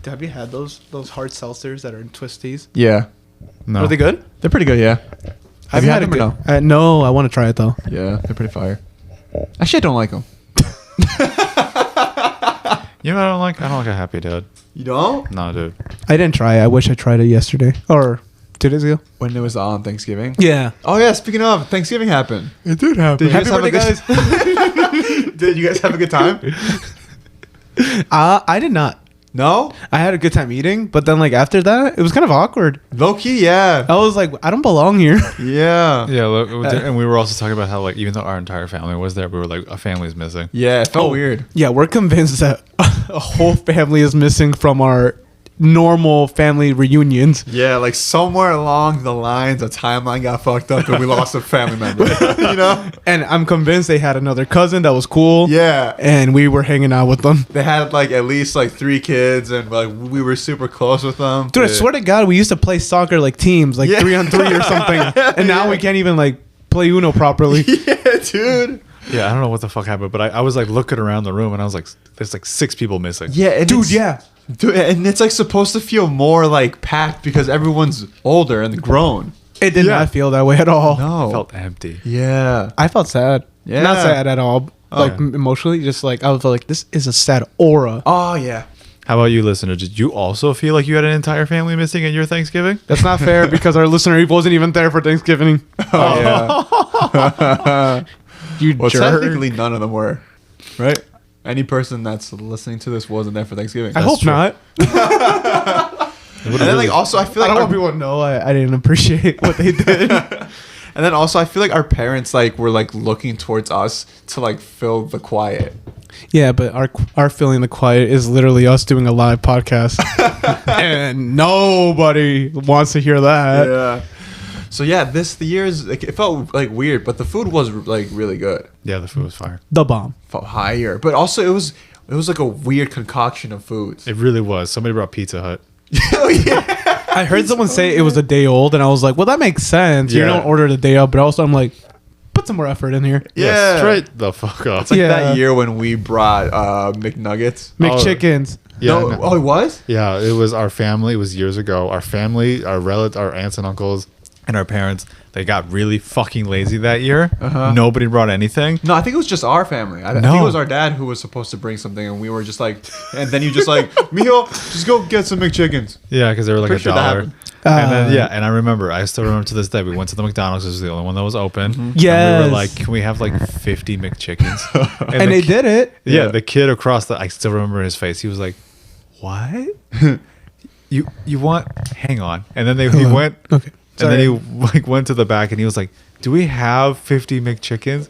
Have you had those hard seltzers that are in twisties? Yeah. No. Are they good? They're pretty good, yeah. Have you had them or no? No, I want to try it though. Yeah, they're pretty fire. Actually, I don't like them. You know what I don't like a Happy Dad. You don't? No, dude. I didn't try it. I wish I tried it yesterday or 2 days ago. When it was on Thanksgiving? Yeah. Oh, yeah, speaking of, Thanksgiving happened. It did happen. Did you guys have a good Did you guys have a good time? I did not. No? I had a good time eating, but then like after that, it was kind of awkward. Low key, yeah. I was like, I don't belong here. Yeah. Yeah, look, and we were also talking about how, like, even though our entire family was there, we were like, a family's missing. Yeah, it felt weird. Yeah, we're convinced that a whole family is missing from our normal family reunions. Yeah, like somewhere along the lines, a timeline got fucked up and we lost a family member. You know? And I'm convinced they had another cousin that was cool. Yeah. And we were hanging out with them. They had like at least like 3 kids and like we were super close with them. Dude, I swear to God, we used to play soccer like teams, like 3-on-3 or something. And now we can't even like play Uno properly. Yeah, dude. Yeah, I don't know what the fuck happened, but I was like looking around the room and I was like, there's like 6 people missing. Yeah, and Dude, yeah. Dude, and it's like supposed to feel more like packed because everyone's older and grown. It did not feel that way at all. No. It felt empty. Yeah. I felt sad. Yeah. Not sad at all. Like yeah. emotionally, just like I felt like this is a sad aura. Oh, yeah. How about you, listener? Did you also feel like you had an entire family missing at your Thanksgiving? That's not fair because our listener wasn't even there for Thanksgiving. Oh, yeah. You Well, jerk. technically, none of them were. Right? Any person that's listening to this wasn't there for Thanksgiving. I hope true. not. And then, like, also, I feel I like don't want people to know I didn't appreciate what they did. and then also, I feel like our parents like were like looking towards us to like fill the quiet. Yeah, but our feeling the quiet is literally us doing a live podcast, and nobody wants to hear that. Yeah. So yeah, the year's like, it felt like weird, but the food was like really good. Yeah, the food was fire. The bomb. Felt higher, but also it was like a weird concoction of foods. It really was. Somebody brought Pizza Hut. Oh yeah. I heard someone say it was a day old, and I was like, "Well, that makes sense. You Yeah. don't order it a day up." But also, I'm like, put some more effort in here. Yeah. Straight the fuck up. It's like Yeah. that year when we brought McNuggets. McChickens. Yeah, No, oh, it was? Yeah, it was our family. It was years ago. Our family, our relatives, our aunts and uncles, and our parents, they got really fucking lazy that year. Uh-huh. Nobody brought anything. No, I think it was just our family. I think it was our dad who was supposed to bring something, and we were just like, and then you just like, Mijo, just go get some McChickens. Yeah, because they were like Pretty sure that $1. happened. And then, yeah, and I still remember to this day, we went to the McDonald's. This was the only one that was open. Mm-hmm. And we Yes. were like, can we have like 50 McChickens? And the they ki- did it. Yeah, Yeah. the kid across I still remember his face. He was like, what? you want, hang on. And then he went, Okay. and then he like went to the back and he was like, do we have 50 McChickens?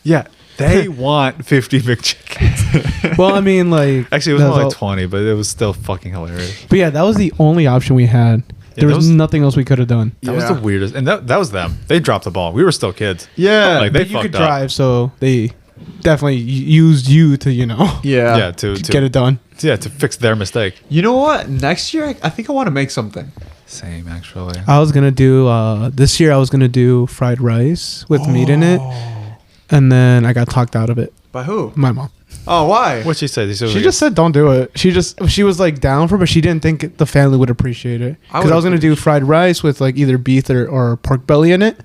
Yeah, they want 50 McChickens. Well, I mean, like Actually, it was that more like all- 20, but it was still fucking hilarious. But yeah, that was the only option we had. Yeah, There was nothing else we could have done. That was Yeah. the weirdest. And that was them. They dropped the ball. We were still kids. Yeah. Like, they But you could fucked up. drive, so they definitely used you to, Yeah. Yeah, to get it done. Yeah, to fix their mistake. You know what? Next year, I think I want to make something. Same, actually. I was gonna do this year. I was gonna do fried rice with meat in it, and then I got talked out of it. By who? My mom. Oh, why? What she said? She just said don't do it. She was like down for it, but she didn't think the family would appreciate it. I Because I was gonna do fried rice with like either beef or pork belly in it,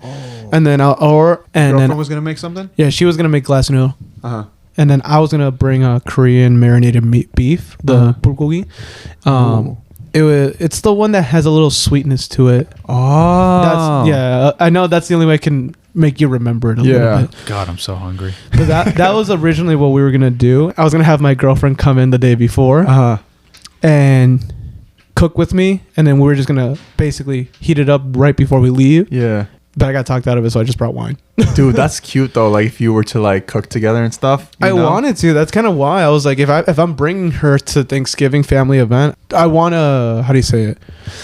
and then Girlfriend was gonna make something. yeah, she was gonna make glass noodle. Uh huh. And then I was gonna bring a Korean marinated beef, the bulgogi. It's the one that has a little sweetness to it. Oh. I know that's the only way I can make you remember it a little bit. God, I'm so hungry. But that was originally what we were gonna do. I was gonna have my girlfriend come in the day before Uh huh. and cook with me, and then we were just gonna basically heat it up right before we leave. Yeah. But I got talked out of it, so I just brought wine. Dude, that's cute though. Like if you were to like cook together and stuff. I wanted to. That's kind of why I was like, if I'm bringing her to Thanksgiving family event, I want to. How do you say it?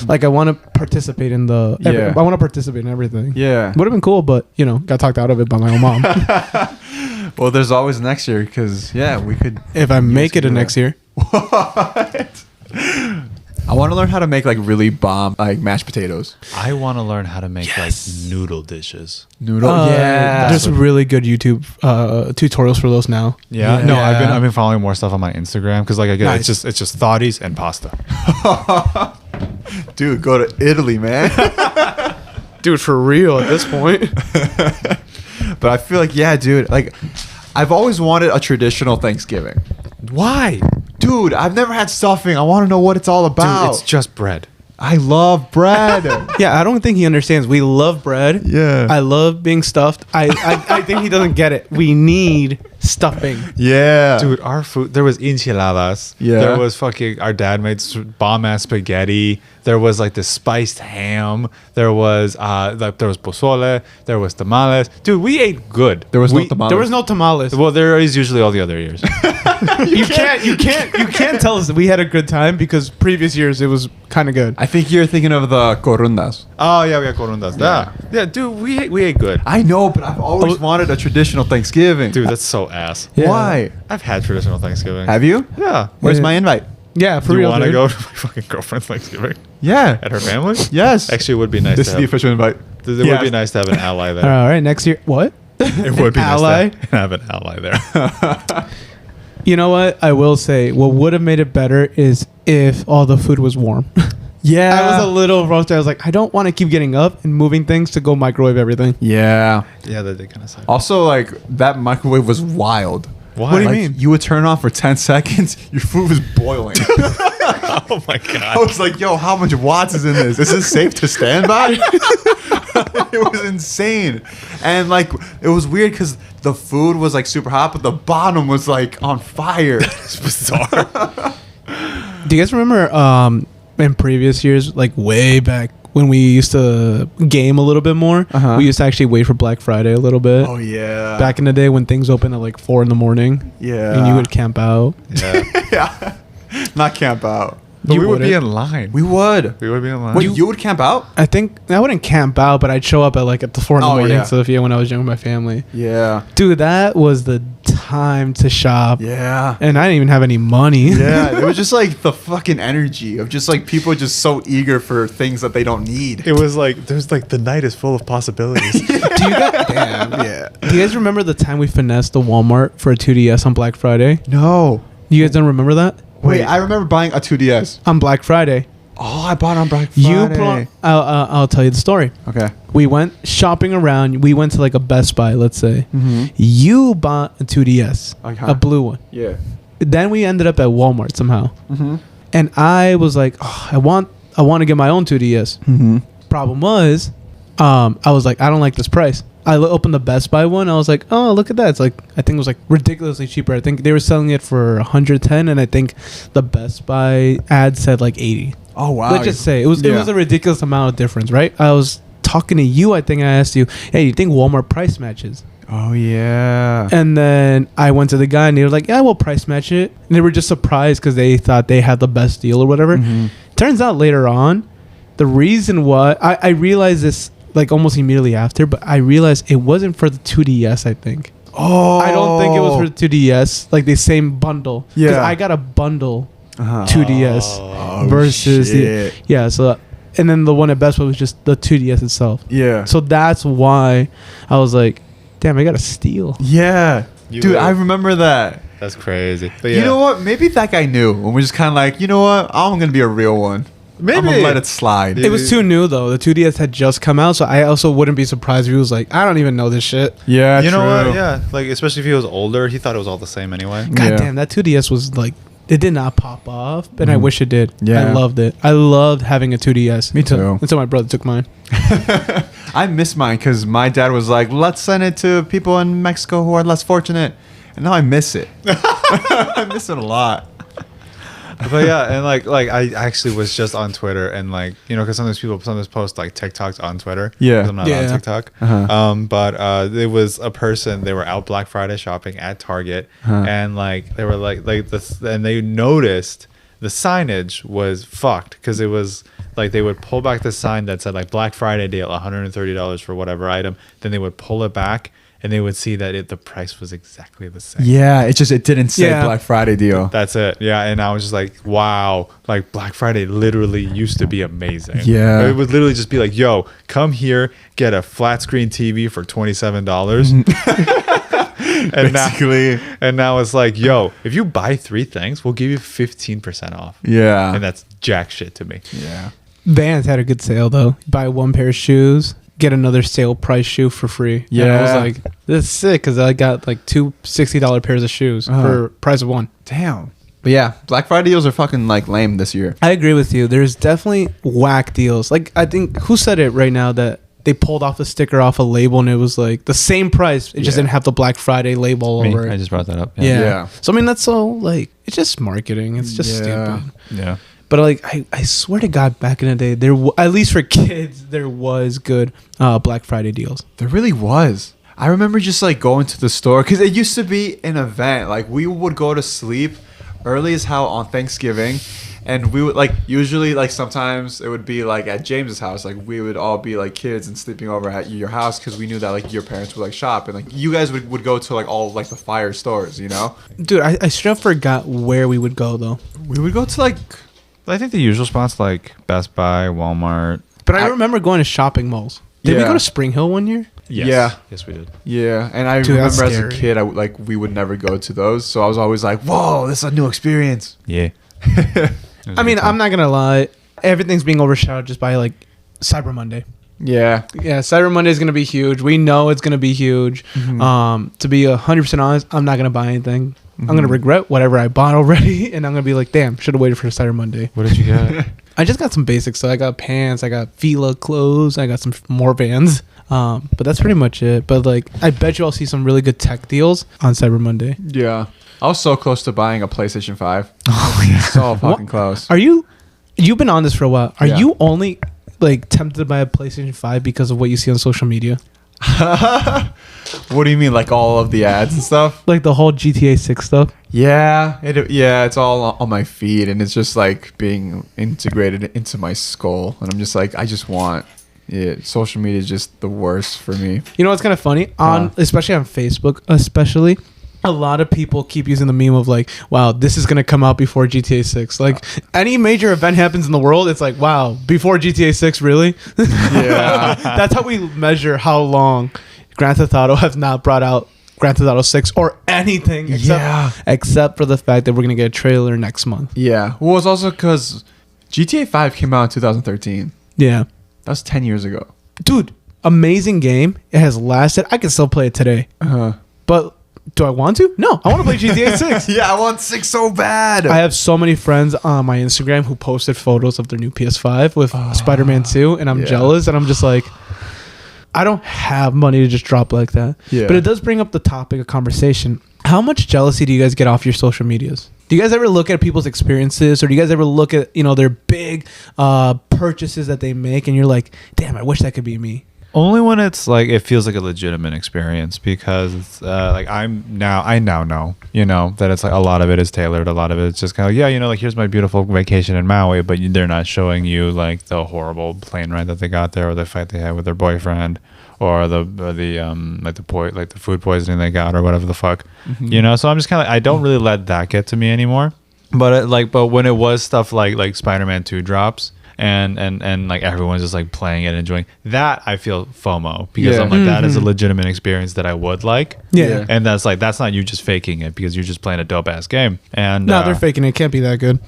Like I want to participate in the. Yeah. I want to participate in everything. Yeah. Would have been cool, but got talked out of it by my own mom. Well, there's always next year because we could. If I make it could a do next that. year, What? I want to learn how to make like really bomb like mashed potatoes. I want to learn how to make like noodle dishes. Noodle. There's really good YouTube tutorials for those now. Yeah. No, I've been following more stuff on my Instagram because like I get Nice. it's just thoughties and pasta. Dude, go to Italy, man. Dude, for real at this point. But I feel like, yeah, dude, like I've always wanted a traditional Thanksgiving. Why? Dude, I've never had stuffing. I want to know what it's all about. Dude, it's just bread. I love bread. Yeah, I don't think he understands. We love bread. Yeah. I love being stuffed. I think he doesn't get it. We need stuffing. Yeah. Dude, our food, there was enchiladas. Yeah. There was our dad made bomb ass spaghetti. There was like the spiced ham. There was there was pozole. There was tamales. Dude, we ate good. There was no tamales. There was no tamales. Well, there is usually all the other years. You can't tell us that we had a good time because previous years it was kind of good. I think you're thinking of the corundas. Oh yeah, we had corundas. Yeah, dude, we ate good. I know, but I've always wanted a traditional Thanksgiving. Dude, that's so ass. Yeah. Why? I've had traditional Thanksgiving. Have you? Yeah. Where's Yeah. my invite? Yeah, for Do you real. want to dude. go to my fucking girlfriend's Thanksgiving Yeah. at her family? Yes. Actually, it would be nice. This to is the have, official invite. it would be nice to have an ally there. All right, next year. What? It would be Ally? nice to have an ally there. You know what? I will say what would have made it better is if all the food was warm. Yeah. I was a little roasted. I was like, I don't want to keep getting up and moving things to go microwave everything. Yeah. Yeah, that did kind of suck. Also, like, that microwave was wild. Why? What do you Like, mean? you would turn it on for 10 seconds, your food was boiling. Oh my I god. was like, yo, how much watts is in this? Is this safe to stand by? It was insane. And like, it was weird because the food was like super hot, but the bottom was like on fire. It's bizarre. Do you guys remember in previous years, like way back when we used to game a little bit more? Uh-huh. We used to actually wait for Black Friday a little bit. Oh, yeah. Back in the day when things opened at like 4 a.m. Yeah. and you would camp out. Yeah. Yeah. Not camp out. But You we would be wouldn't. in line. We would. We would be in line. Wait, you would camp out? I think I wouldn't camp out, but I'd show up at the 4 in the Oh, morning. yeah. Sophia, when I was young with my family. Yeah. Dude, that was the time to shop. Yeah. And I didn't even have any money. Yeah, it was just like the fucking energy of just like people just so eager for things that they don't need. It was like there's like the night is full of possibilities. Do you guys, damn. Yeah. Do you guys remember the time we finessed the Walmart for a 2DS on Black Friday? No. You guys don't remember that? Wait, I remember buying a 2DS. On Black Friday. Oh, I bought it on Black You Friday. I'll tell you the story. Okay. We went shopping around. We went to like a Best Buy, let's say. Mm-hmm. You bought a 2DS, Okay. a blue one. Yeah. Then we ended up at Walmart somehow. Mm-hmm. And I was like, oh, I want to get my own 2DS. Mm-hmm. Problem was, I was like, I don't like this price. I opened the Best Buy one. I was like, oh, look at that. It's like, I think it was like ridiculously cheaper. I think they were selling it for 110, and I think the Best Buy ad said like 80. Oh, wow. Let's just say it was a ridiculous amount of difference, right? I was talking to you. I think I asked you, hey, you think Walmart price matches? Oh, yeah. And then I went to the guy, and they were like, yeah, we'll price match it. And they were just surprised because they thought they had the best deal or whatever. Mm-hmm. Turns out later on, the reason why I realized this like almost immediately after, but I realized it wasn't for the 2DS, I think. Oh. I don't think it was for the 2DS, like the same bundle. 'Cause Yeah. I got a bundle Uh-huh. 2DS Oh, versus shit. and then the one at Best Buy was just the 2DS itself. Yeah. So that's why I was like, damn, I got a steal. Yeah. You Dude, would. I remember that. That's crazy. But You know what? Maybe that guy knew. And we're just kind of like, you know what? I'm going to be a real one. I'm going to Maybe. let it slide. Yeah. It was too new though. The 2DS had just come out, so I also wouldn't be surprised if he was like, I don't even know this shit. Yeah, You know what? true. Yeah. Like especially if he was older, he thought it was all the same anyway. God Yeah. damn, that 2DS was like, it did not pop off, and I Mhm. wish it did. Yeah. I loved it. I loved having a 2DS. Me too. Until my brother took mine. I miss mine because my dad was like, let's send it to people in Mexico who are less fortunate. And now I miss it. I miss it a lot. But yeah, and like I actually was just on Twitter and like because sometimes people post like TikToks on Twitter. Yeah. 'Cause I'm not Yeah. on TikTok. Uh-huh. But there was a person. They were out Black Friday shopping at Target, Huh. and like they were like this, and they noticed the signage was fucked because it was like they would pull back the sign that said like Black Friday deal, $130 for whatever item. Then they would pull it back. and they would see that the price was exactly the same. Yeah, it didn't say Yeah. Black Friday deal. That's it. Yeah. And I was just like, wow, like Black Friday literally used to be amazing. Yeah. It would literally just be like, yo, come here, get a flat screen TV for $27. And Basically. now it's like, yo, if you buy 3 things, we'll give you 15% off. Yeah. And that's jack shit to me. Yeah. Vans had a good sale though. Buy one pair of shoes, get another sale price shoe for free. Yeah. And I was like, this is sick because I got like two $60 pairs of shoes for price of one. Damn. But yeah, Black Friday deals are fucking like lame this year. I agree with you. There's definitely whack deals. Like I think who said it right now that they pulled off the sticker off a label and it was like the same price. It just Yeah. didn't have the Black Friday label Me, over it. I just brought that up. Yeah. Yeah. So I mean that's so like it's just marketing. It's just Yeah. stupid. Yeah. But like I swear to God, back in the day, at least for kids, there was good Black Friday deals. There really was. I remember just like going to the store because it used to be an event. Like we would go to sleep early as hell on Thanksgiving, and we would like usually like sometimes it would be like at James's house. Like we would all be like kids and sleeping over at your house because we knew that like your parents would like shop and like you guys would go to like all like the fire stores. You know, Dude, I straight up forgot where we would go though. we would go to like. I think the usual spots like Best Buy, Walmart. But I remember going to shopping malls. Did we Yeah. go to Spring Hill one year? Yes. Yeah. Yes, we did. Yeah, and I Dude, that's remember as a scary. kid, like we would never go to those, so I was always like, "Whoa, this is a new experience." Yeah. I mean, I'm not gonna lie. Everything's being overshadowed just by like Cyber Monday. Yeah, Yeah, Cyber Monday is gonna be huge. We know it's gonna be huge. To be 100% honest, I'm not gonna buy anything. I'm gonna regret whatever I bought already, and I'm gonna be like, damn, should have waited for Cyber Monday. What did you get? I just got some basics. So I got pants, I got Fila clothes, I got some more Vans. But that's pretty much it. But like, I bet you I'll see some really good tech deals on Cyber Monday. yeah. I was so close to buying a PlayStation 5. Oh yeah. So fucking close. Are you've been on this for a while? Are Yeah. you only like tempted to buy a PlayStation 5 because of what you see on social media? What do you mean, like all of the ads and stuff? Like the whole GTA 6 stuff? Yeah, it's all on my feed, and it's just like being integrated into my skull, and I'm just like, I just want it. Social media is just the worst for me. You know what's kind of funny? Especially on Facebook, a lot of people keep using the meme of like, wow, this is going to come out before GTA 6. Like any major event happens in the world, it's like, wow, before GTA 6, really? Yeah. That's how we measure how long Grand Theft Auto has not brought out Grand Theft Auto 6 or anything except for the fact that we're going to get a trailer next month. Yeah. Well, it's also because GTA 5 came out in 2013. Yeah. That was 10 years ago. Dude, amazing game. It has lasted. I can still play it today. But do I want to? No, I want to play GTA 6. Yeah, I want 6 so bad. I have so many friends on my Instagram who posted photos of their new PS5 with Spider-Man 2, and I'm yeah. jealous, and I'm just like, I don't have money to just drop like that. Yeah. But it does bring up the topic of conversation. How much jealousy do you guys get off your social medias? Do you guys ever look at people's experiences, or do you guys ever look at, their big purchases that they make, and you're like, damn, I wish that could be me? Only when it's like it feels like a legitimate experience, because it's like I now know that it's like a lot of it is tailored, a lot of it's just kind of like here's my beautiful vacation in Maui, but they're not showing you like the horrible plane ride that they got there, or the fight they had with their boyfriend, or the food poisoning they got, or whatever the fuck, So I'm just kind of I don't really let that get to me anymore. But but when it was stuff like Spider-Man 2 drops. And like everyone's just like playing it and enjoying that, I feel FOMO, because I'm like, that is a legitimate experience that I would like. Yeah. And that's not you just faking it because you're just playing a dope ass game. And No, they're faking it. It can't be that good.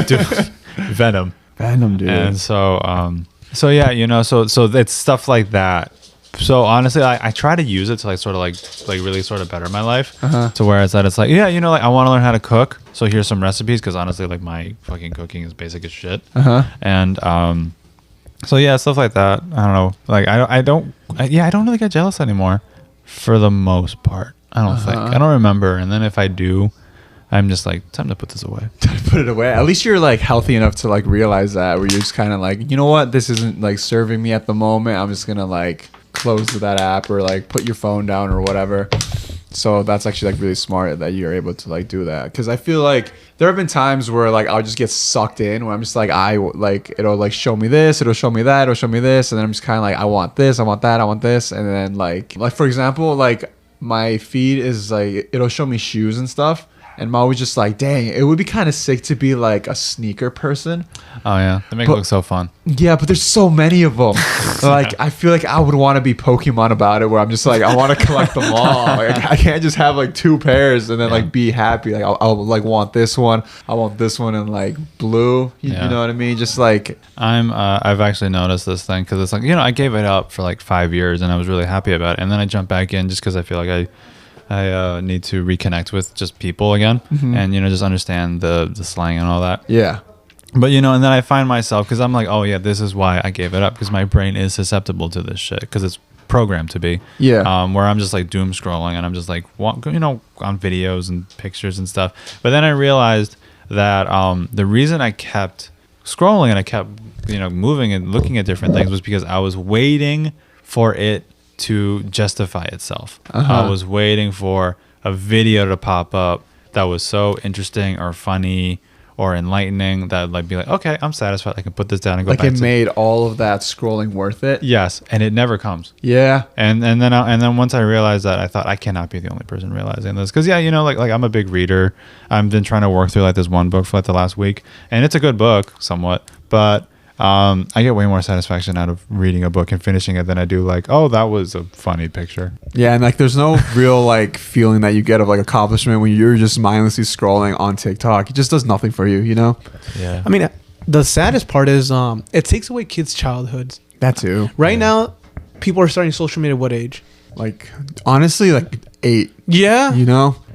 dude, Venom, dude. And so yeah, so it's stuff like that. So honestly, I try to use it to like sort of like really sort of better my life, to where it's like I want to learn how to cook, so here's some recipes, because honestly like my fucking cooking is basic as shit. And so yeah, stuff like that. I don't know, like I don't really get jealous anymore for the most part. I don't think. I don't remember, and then if I do, I'm just like, time to put this away. Put it away. At least you're like healthy enough to like realize that, where you're just kind of like, you know what, this isn't like serving me at the moment. I'm just gonna like close that app, or like put your phone down, or whatever. So that's actually like really smart that you're able to like do that, because I feel like there have been times where like I'll just get sucked in where I'm just like it'll like show me this, it'll show me that, it'll show me this, and then I'm just kind of like I want this, I want that, I want this, and then like for example, like my feed is like it'll show me shoes and stuff. And I'm always just like, dang, it would be kind of sick to be like a sneaker person. Oh yeah, they make it look so fun. Yeah, but there's so many of them. Like, I feel like I would want to be Pokemon about it, where I'm just like, I want to collect them all. Like, I can't just have like 2 pairs and then like be happy. Like, I'll like want this one. I want this one in like blue. You know what I mean? Just like I've actually noticed this thing because it's like I gave it up for like 5 years and I was really happy about it, and then I jumped back in just because I feel like I need to reconnect with just people again, and just understand the slang and all that. Yeah. But and then I find myself, because I'm like, oh yeah, this is why I gave it up, because my brain is susceptible to this shit, because it's programmed to be. Yeah. Where I'm just like doom scrolling and I'm just like on videos and pictures and stuff. But then I realized that the reason I kept scrolling and I kept moving and looking at different things was because I was waiting for it to justify itself. I was waiting for a video to pop up that was so interesting or funny or enlightening that I'd like be like, okay, I'm satisfied. I can put this down and go like back it made all of that scrolling worth it. Yes, and it never comes. Yeah. And then once I realized that, I thought I cannot be the only person realizing this, because like I'm a big reader. I've been trying to work through like this one book for like the last week, and it's a good book somewhat, but I get way more satisfaction out of reading a book and finishing it than I do like, oh, that was a funny picture. Yeah, and like there's no real like feeling that you get of like accomplishment when you're just mindlessly scrolling on TikTok. It just does nothing for you, Yeah. I mean, the saddest part is it takes away kids' childhoods. That too. Right now, people are starting social media at what age? Like honestly, like 8. Yeah.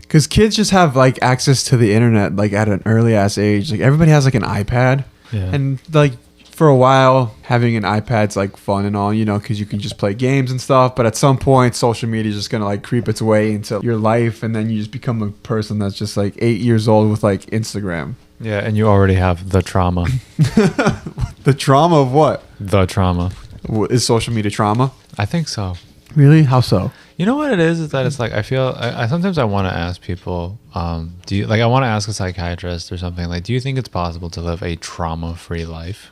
Because kids just have like access to the internet like at an early ass age. Like everybody has like an iPad, and like for a while having an iPad's like fun and all, because you can just play games and stuff. But at some point, social media is just gonna like creep its way into your life, and then you just become a person that's just like 8 years old with like Instagram. Yeah, and you already have the trauma. The trauma of what? The trauma. Is social media trauma? I think so. Really? How so? You know what it is that it's like I feel I sometimes I want to ask people, do you like I want to ask a psychiatrist or something like, do you think it's possible to live a trauma-free life?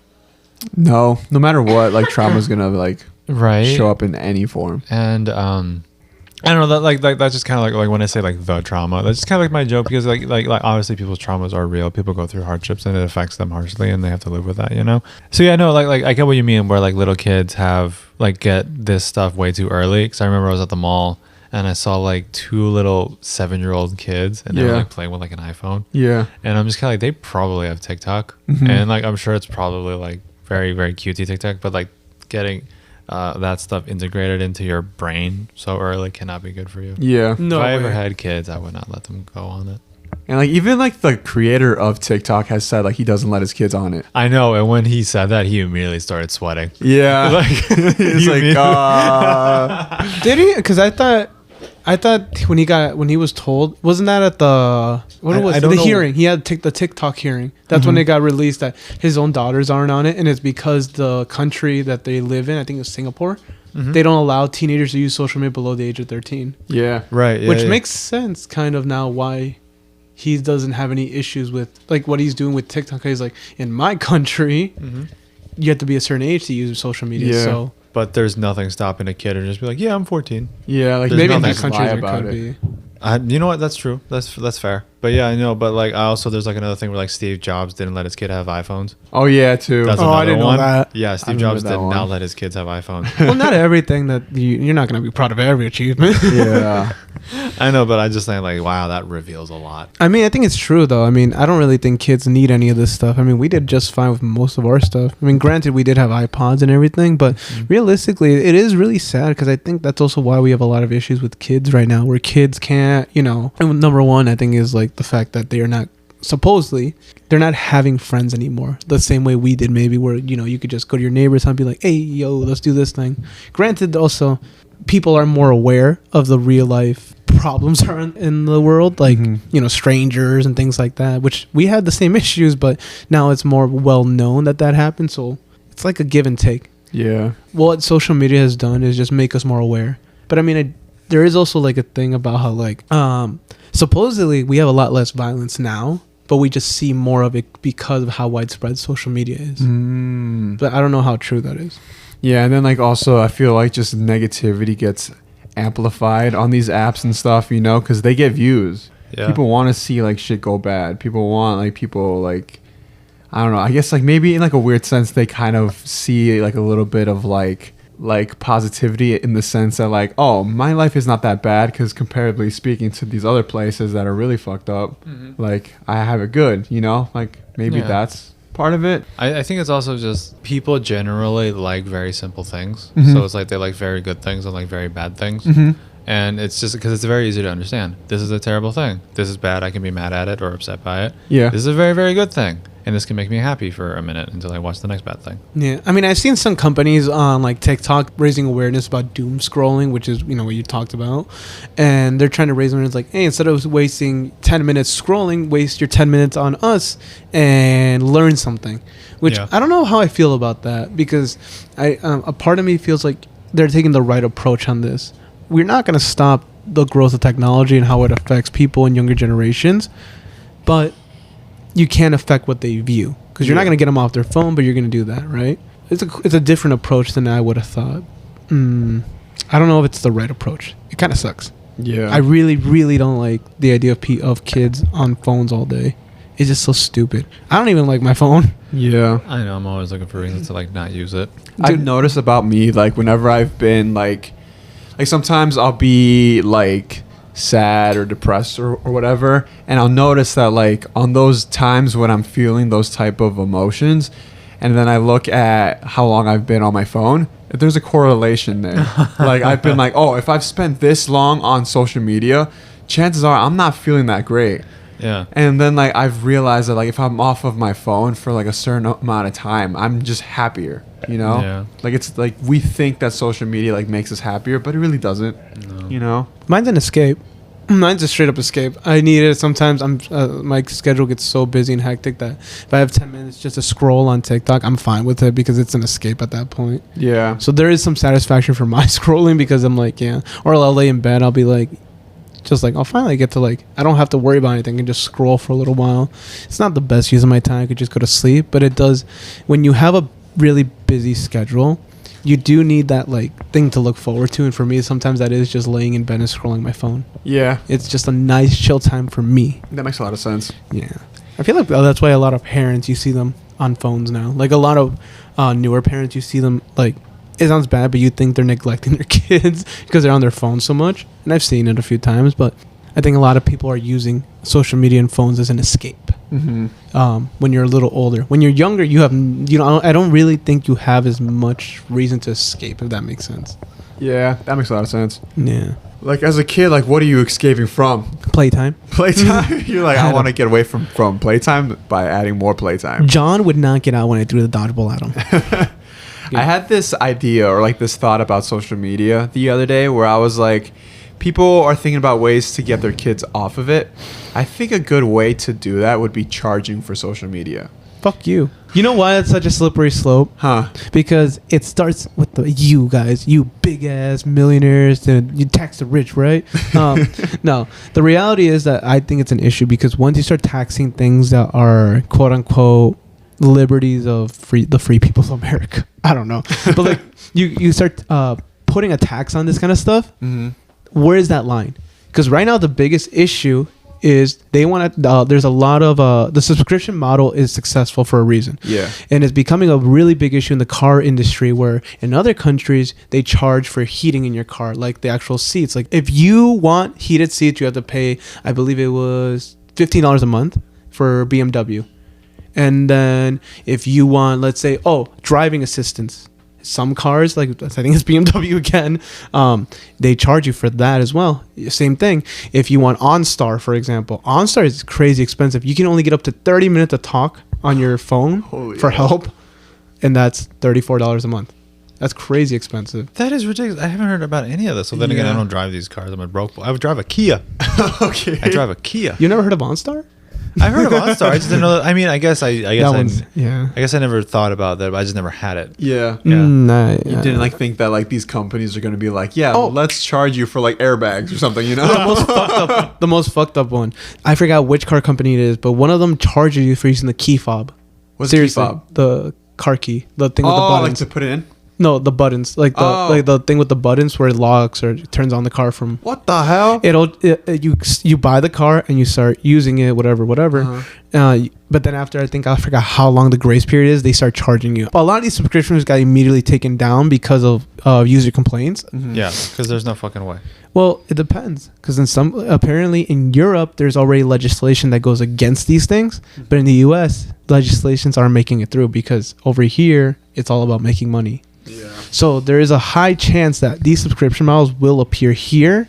No matter what, like trauma is gonna like show up in any form. And I don't know, that like that's just kind of like when I say like the trauma, that's just kind of like my joke, because like obviously people's traumas are real. People go through hardships and it affects them harshly, and they have to live with that, So yeah, no, like I get what you mean, where like little kids have like get this stuff way too early. Because I remember I was at the mall and I saw like 2 little 7-year-old kids, and they were like playing with like an iPhone. Yeah. And I'm just kind of like, they probably have TikTok, and like I'm sure it's probably like very, very cutesy TikTok, but like getting that stuff integrated into your brain so early cannot be good for you. Yeah. No, if I ever had kids, I would not let them go on it. And like even like the creator of TikTok has said like he doesn't let his kids on it. I know, and when he said that, he immediately started sweating. Yeah. Like, he's like, did he? Because I thought when he was told, wasn't that at the hearing? He had the TikTok hearing. That's when it got released that his own daughters aren't on it, and it's because the country that they live in, I think it's Singapore, they don't allow teenagers to use social media below the age of 13. Yeah, right. Yeah, which makes sense kind of now why he doesn't have any issues with like what he's doing with TikTok. He's like, in my country, you have to be a certain age to use social media. Yeah. So. But there's nothing stopping a kid and just be like, yeah, I'm 14. Yeah, like there's maybe in that country there could be. You know what? That's true. That's fair. But yeah, I know. But like, there's like another thing where like Steve Jobs didn't let his kid have iPhones. Oh yeah, too. That's I didn't know that. Yeah, Steve Jobs did not let his kids have iPhones. Well, not everything that you're not gonna be proud of every achievement. Yeah, I know, but I just think like, wow, that reveals a lot. I mean, I think it's true though. I mean, I don't really think kids need any of this stuff. I mean, we did just fine with most of our stuff. I mean, granted, we did have iPods and everything, but realistically, it is really sad because I think that's also why we have a lot of issues with kids right now, where kids can't, and number one, I think is like the fact that they are not they're not having friends anymore the same way we did, maybe, where you could just go to your neighbor's house and be like, hey yo, let's do this thing. Granted, also people are more aware of the real life problems are in the world, like strangers and things like that, which we had the same issues, but now it's more well known that happens, so it's like a give and take. Yeah, what social media has done is just make us more aware. But I mean, there is also like a thing about how like supposedly we have a lot less violence now but we just see more of it because of how widespread social media is. But I don't know how true that is. Yeah, and then like also I feel like just negativity gets amplified on these apps and stuff, you know, because they get views. Yeah. People want to see like shit go bad. People want like people like, I don't know. I guess like maybe in like a weird sense they kind of see like a little bit of like positivity in the sense that like, oh, my life is not that bad because comparatively speaking to these other places that are really fucked up, like I have it good, you know, like maybe that's part of it. I think it's also just people generally like very simple things. So it's like they like very good things and like very bad things. And it's just because it's very easy to understand. This is a terrible thing. This is bad. I can be mad at it or upset by it. Yeah. This is a very, very good thing. And this can make me happy for a minute until I watch the next bad thing. Yeah, I mean, I've seen some companies on like TikTok raising awareness about doom scrolling, which is, you know, what you talked about, and they're trying to raise awareness like, hey, instead of wasting 10 minutes scrolling, waste your 10 minutes on us and learn something. Which I don't know how I feel about that, because a part of me feels like they're taking the right approach on this. We're not going to stop the growth of technology and how it affects people in younger generations, but you can't affect what they view, because you're not going to get them off their phone, but you're going to do that, right? It's a different approach than I would have thought. I don't know if it's the right approach. It kind of sucks. Yeah. I really, really don't like the idea of kids on phones all day. It's just so stupid. I don't even like my phone. Yeah. I know. I'm always looking for reasons to like not use it. I've noticed about me, like whenever I've been like sometimes I'll be like sad or depressed or whatever, and I'll notice that like on those times when I'm feeling those type of emotions, and then I look at how long I've been on my phone, there's a correlation there. Like I've been like, oh, if I've spent this long on social media, chances are I'm not feeling that great. Yeah. And then like I've realized that like if I'm off of my phone for like a certain amount of time, I'm just happier, you know? Yeah. Like it's like we think that social media like makes us happier, but it really doesn't. No. You know? Mine's an escape. Mine's a straight up escape. I need it. Sometimes my schedule gets so busy and hectic that if I have 10 minutes just to scroll on TikTok, I'm fine with it because it's an escape at that point. Yeah. So there is some satisfaction for my scrolling, because I'm like, yeah. Or I'll lay in bed. I'll be like, just like, I'll finally get to like, I don't have to worry about anything and just scroll for a little while. It's not the best use of my time. I could just go to sleep, but it does. When you have a really busy schedule, you do need that like thing to look forward to. And for me, sometimes that is just laying in bed and scrolling my phone. Yeah. It's just a nice chill time for me. That makes a lot of sense. Yeah. I feel like that's why a lot of parents, you see them on phones now. Like a lot of newer parents, you see them like, it sounds bad, but you think they're neglecting their kids because they're on their phones so much. And I've seen it a few times, but I think a lot of people are using social media and phones as an escape. When you're a little older. When you're younger, I don't really think you have as much reason to escape, if that makes sense. Yeah, that makes a lot of sense. Yeah. Like as a kid, like what are you escaping from? Playtime. Playtime? You're like, I want to get away from playtime by adding more playtime. John would not get out when I threw the dodgeball at him. I had this idea or like this thought about social media the other day where I was like, people are thinking about ways to get their kids off of it. I think a good way to do that would be charging for social media. Fuck you. You know why it's such a slippery slope? Huh? Because it starts with you guys, you big ass millionaires, and you tax the rich, right? No, the reality is that I think it's an issue because once you start taxing things that are quote unquote liberties of the free people of America, I don't know, but like you start putting a tax on this kind of stuff. Where is that line? Because right now the biggest issue is they want to. There's a lot of the subscription model is successful for a reason. Yeah, and it's becoming a really big issue in the car industry. Where in other countries they charge for heating in your car, like the actual seats. Like if you want heated seats, you have to pay. I believe it was $15 a month for BMW. And then if you want, let's say, driving assistance. Some cars, like I think it's BMW again, they charge you for that as well. Same thing. If you want OnStar, for example, OnStar is crazy expensive. You can only get up to 30 minutes of talk on your phone for help, and that's $34 a month. That's crazy expensive. That is ridiculous. I haven't heard about any of this. So then again, I don't drive these cars. I'm a broke boy. I would drive a Kia. Okay. I drive a Kia. You never heard of OnStar? I heard of OnStar. I just didn't know. That, I mean, I guess I yeah. never thought about that. But I just never had it. Yeah. Yeah. Nah, You yeah. didn't like think that like these companies are going to be like, yeah, Oh. let's charge you for like airbags or something, you know? The most fucked up one. I forgot which car company it is, but one of them charges you for using the key fob. What's Seriously, key fob? the car key, the thing with the Oh, like buttons. to put it in? No, the buttons, like the thing with the buttons where it locks or it turns on the car from. What the hell? You buy the car and you start using it, whatever. But then after, I forgot how long the grace period is, they start charging you. But a lot of these subscriptions got immediately taken down because of user complaints. Mm-hmm. Yeah, because there's no fucking way. Well, it depends, because apparently in Europe there's already legislation that goes against these things, but in the U.S. legislations aren't making it through because over here it's all about making money. Yeah. So there is a high chance that these subscription models will appear here,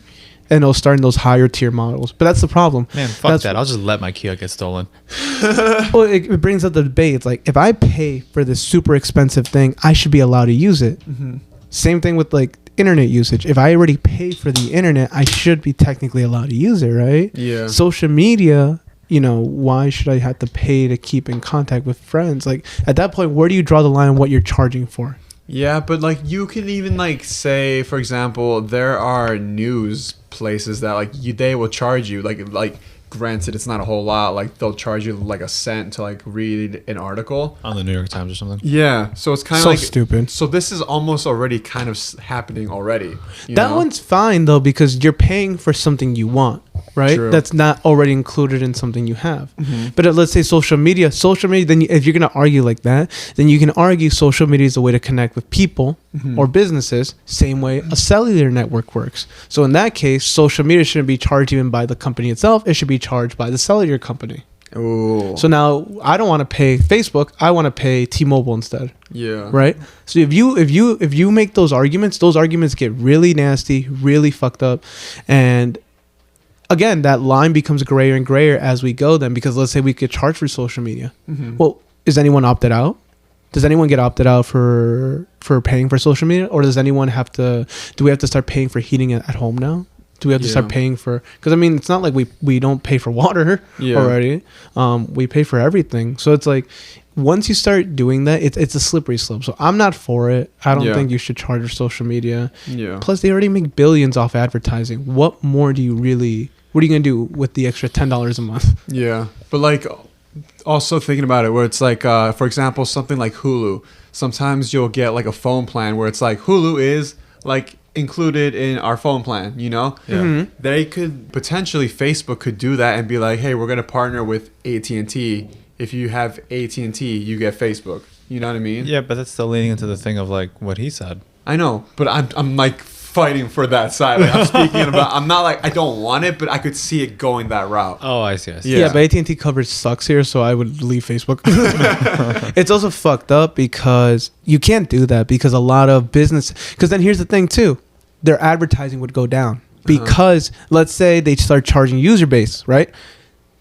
and they'll start in those higher tier models. But that's the problem. Man, fuck that. I'll just let my Kia get stolen. Well, it brings up the debate. It's like, if I pay for this super expensive thing, I should be allowed to use it. Mm-hmm. Same thing with like internet usage. If I already pay for the internet, I should be technically allowed to use it, right? Yeah. Social media, why should I have to pay to keep in contact with friends? Like, at that point, where do you draw the line on what you're charging for? Yeah, but like you can even like say, for example, there are news places that like they will charge you like granted it's not a whole lot, like they'll charge you like a cent to like read an article On the New York Times or something. Yeah, so it's kind of So like stupid. So this is almost already kind of happening already. That one's fine though, because you're paying for something you want, right? True. That's not already included in something you have. But let's say social media, then if you're going to argue like that, then you can argue social media is a way to connect with people or businesses, same way a cellular network works. So in that case, social media shouldn't be charged even by the company itself. It should be charged by the cellular company. Ooh. So now I don't want to pay Facebook. I want to pay T-Mobile instead. Yeah. Right. So if you make those arguments get really nasty, really fucked up, and again, that line becomes grayer and grayer as we go. Then, because let's say we could charge for social media. Well, is anyone opted out? Does anyone get opted out for paying for social media, or does anyone have to? Do we have to start paying for heating at home now? Do we have to start paying for? Because I mean, it's not like we don't pay for water already. We pay for everything. So it's like, once you start doing that, it's a slippery slope. So I'm not for it. I don't think you should charge for social media. Yeah. Plus, they already make billions off advertising. What more do you really? What are you gonna do with the extra $10 a month? Yeah, but like also thinking about it, where it's like, for example, something like Hulu. Sometimes you'll get like a phone plan where it's like Hulu is like included in our phone plan, They could potentially, Facebook could do that and be like, hey, we're gonna partner with AT&T. If you have AT&T, you get Facebook. You know what I mean? Yeah, but that's still leading into the thing of like what he said. I know, but I'm like fighting for that side. Like, I'm speaking about. I'm not like I don't want it, but I could see it going that route. Oh, I see. Yeah, but AT&T coverage sucks here, so I would leave Facebook. It's also fucked up because you can't do that, because a lot of business. Because then here's the thing too, their advertising would go down because let's say they start charging user base, right?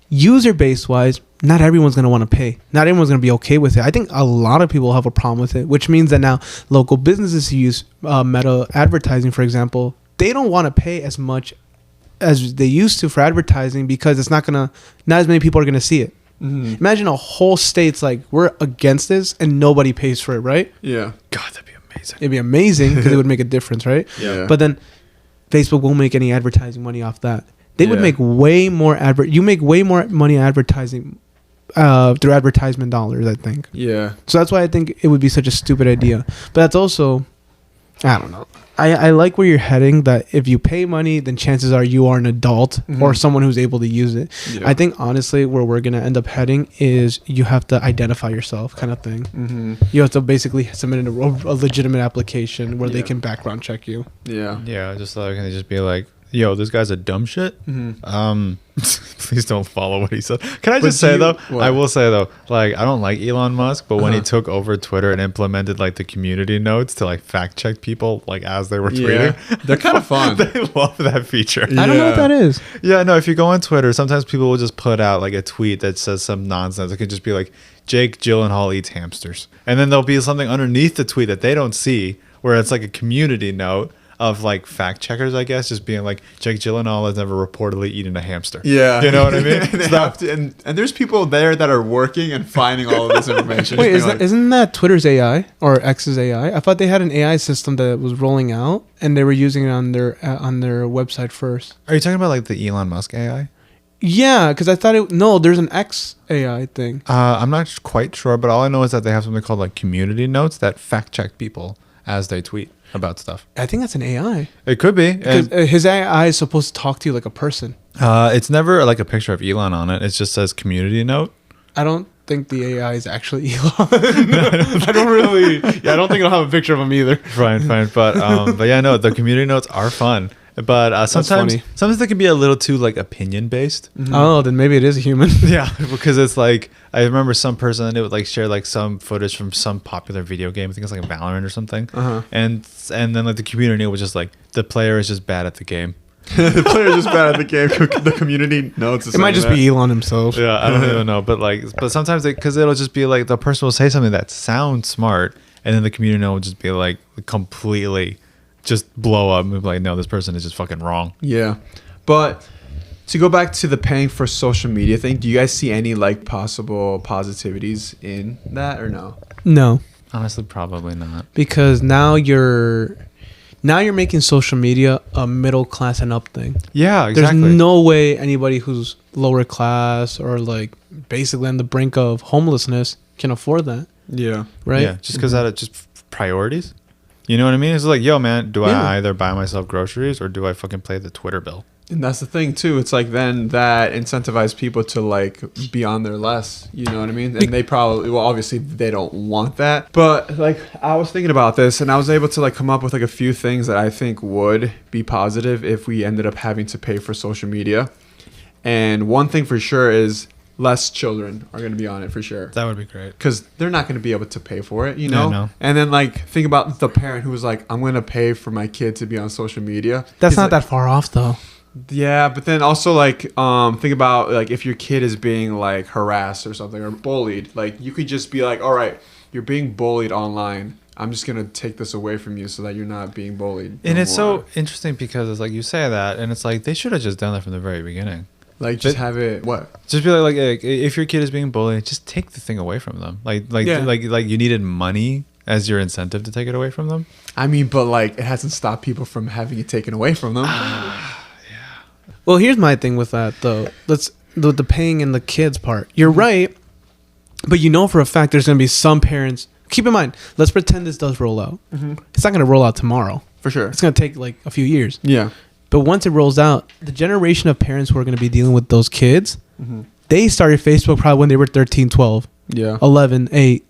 User base wise, not everyone's going to want to pay. Not everyone's going to be okay with it. I think a lot of people have a problem with it, which means that now local businesses who use Meta advertising, for example, they don't want to pay as much as they used to for advertising, because it's not as many people are going to see it. Imagine a whole state's like, we're against this and nobody pays for it, right? Yeah. God, that'd be amazing. It'd be amazing because it would make a difference, right? Yeah. But then Facebook won't make any advertising money off that. They would Yeah. make way more you make way more money advertising through advertisement dollars, I think. Yeah. So that's why I think it would be such a stupid idea. But that's also, I don't know. I like where you're heading, that if you pay money, then chances are you are an adult or someone who's able to use it. Yeah. I think honestly where we're going to end up heading is you have to identify yourself, kind of thing. You have to basically submit a legitimate application where they can background check you. Yeah. Yeah, just like, can they just be like, yo, this guy's a dumb shit? Please don't follow what he said. Can I just say though? what? I will say though, like, I don't like Elon Musk, but when he took over Twitter and implemented like the community notes to like fact check people like as they were tweeting, They're kind of fun. they love that feature. I don't know what that is. Yeah, no, if you go on Twitter, sometimes people will just put out like a tweet that says some nonsense. It could just be like, Jake Gyllenhaal eats hamsters. And then there'll be something underneath the tweet that they don't see where it's like a community note of like fact checkers, I guess, just being like Jake Gyllenhaal has never reportedly eaten a hamster. Yeah. You know what I mean? And, they So- have to, and there's people there that are working and finding all of this information. Wait, Just being like, isn't that Twitter's AI or X's AI? I thought they had an AI system that was rolling out and they were using it on their website first. Are you talking about like the Elon Musk AI? Yeah, because I thought there's an X AI thing. I'm not quite sure, but all I know is that they have something called like community notes that fact check people as they tweet about stuff. I think that's an AI. It could be. Because And, his AI is supposed to talk to you like a person. it's never like a picture of Elon on it. It just says community note. I don't think the AI is actually Elon. I don't think it'll have a picture of him either. Fine. But yeah, no, the community notes are fun. But funny. sometimes they can be a little too like opinion based. Oh, then maybe it is a human. Yeah, because it's like I remember some person that would like share like some footage from some popular video game. I think it's like Valorant or something. Uh-huh. And then like the community was just like the player is just bad at the game. the player's just bad at the game. The community notes. It might just be Elon himself. Yeah, I don't even know, but sometimes because it'll just be like the person will say something that sounds smart, and then the community will just be like completely just blow up and be like, no, this person is just fucking wrong. Yeah, but to go back to the paying for social media thing, do you guys see any like possible positivities in that or no? No, Honestly, probably not. because now you're making social media a middle class and up thing. Yeah, exactly. There's no way anybody who's lower class or like basically on the brink of homelessness can afford that, Yeah, right? Yeah, just because that just priorities. You know what I mean? It's like, yo, man, do Yeah. I either buy myself groceries or do I fucking pay the Twitter bill? and that's the thing too. It's like then that incentivizes people to like be on their less. You know what I mean? And they probably, well, obviously they don't want that. But like I was thinking about this, and I was able to like come up with like a few things that I think would be positive if we ended up having to pay for social media. And one thing for sure is less children are going to be on it for sure. That would be great. Because they're not going to be able to pay for it, you know? no. And then, like, think about the parent who was like, I'm going to pay for my kid to be on social media. That's He's not like, that far off though. Yeah, but then also, like, think about, like, if your kid is being, like, harassed or something or bullied, like, you could just be like, all right, you're being bullied online. I'm just going to take this away from you so that you're not being bullied. And no it's more. so interesting because it's like you say that, and it's like they should have just done that from the very beginning. Like, just But- have it, what? Just be like, if your kid is being bullied, just take the thing away from them. Like Yeah. you needed money as your incentive to take it away from them. I mean, but, like, it hasn't stopped people from having it taken away from them. Well, here's my thing with that though. The paying and the kids part. You're right, but you know for a fact there's gonna be some parents. Keep in mind, let's pretend this does roll out. It's not gonna roll out tomorrow. For sure. It's gonna take like a few years. Yeah. But once it rolls out, the generation of parents who are gonna be dealing with those kids, they started Facebook probably when they were 13, 12, Yeah. 11, 8,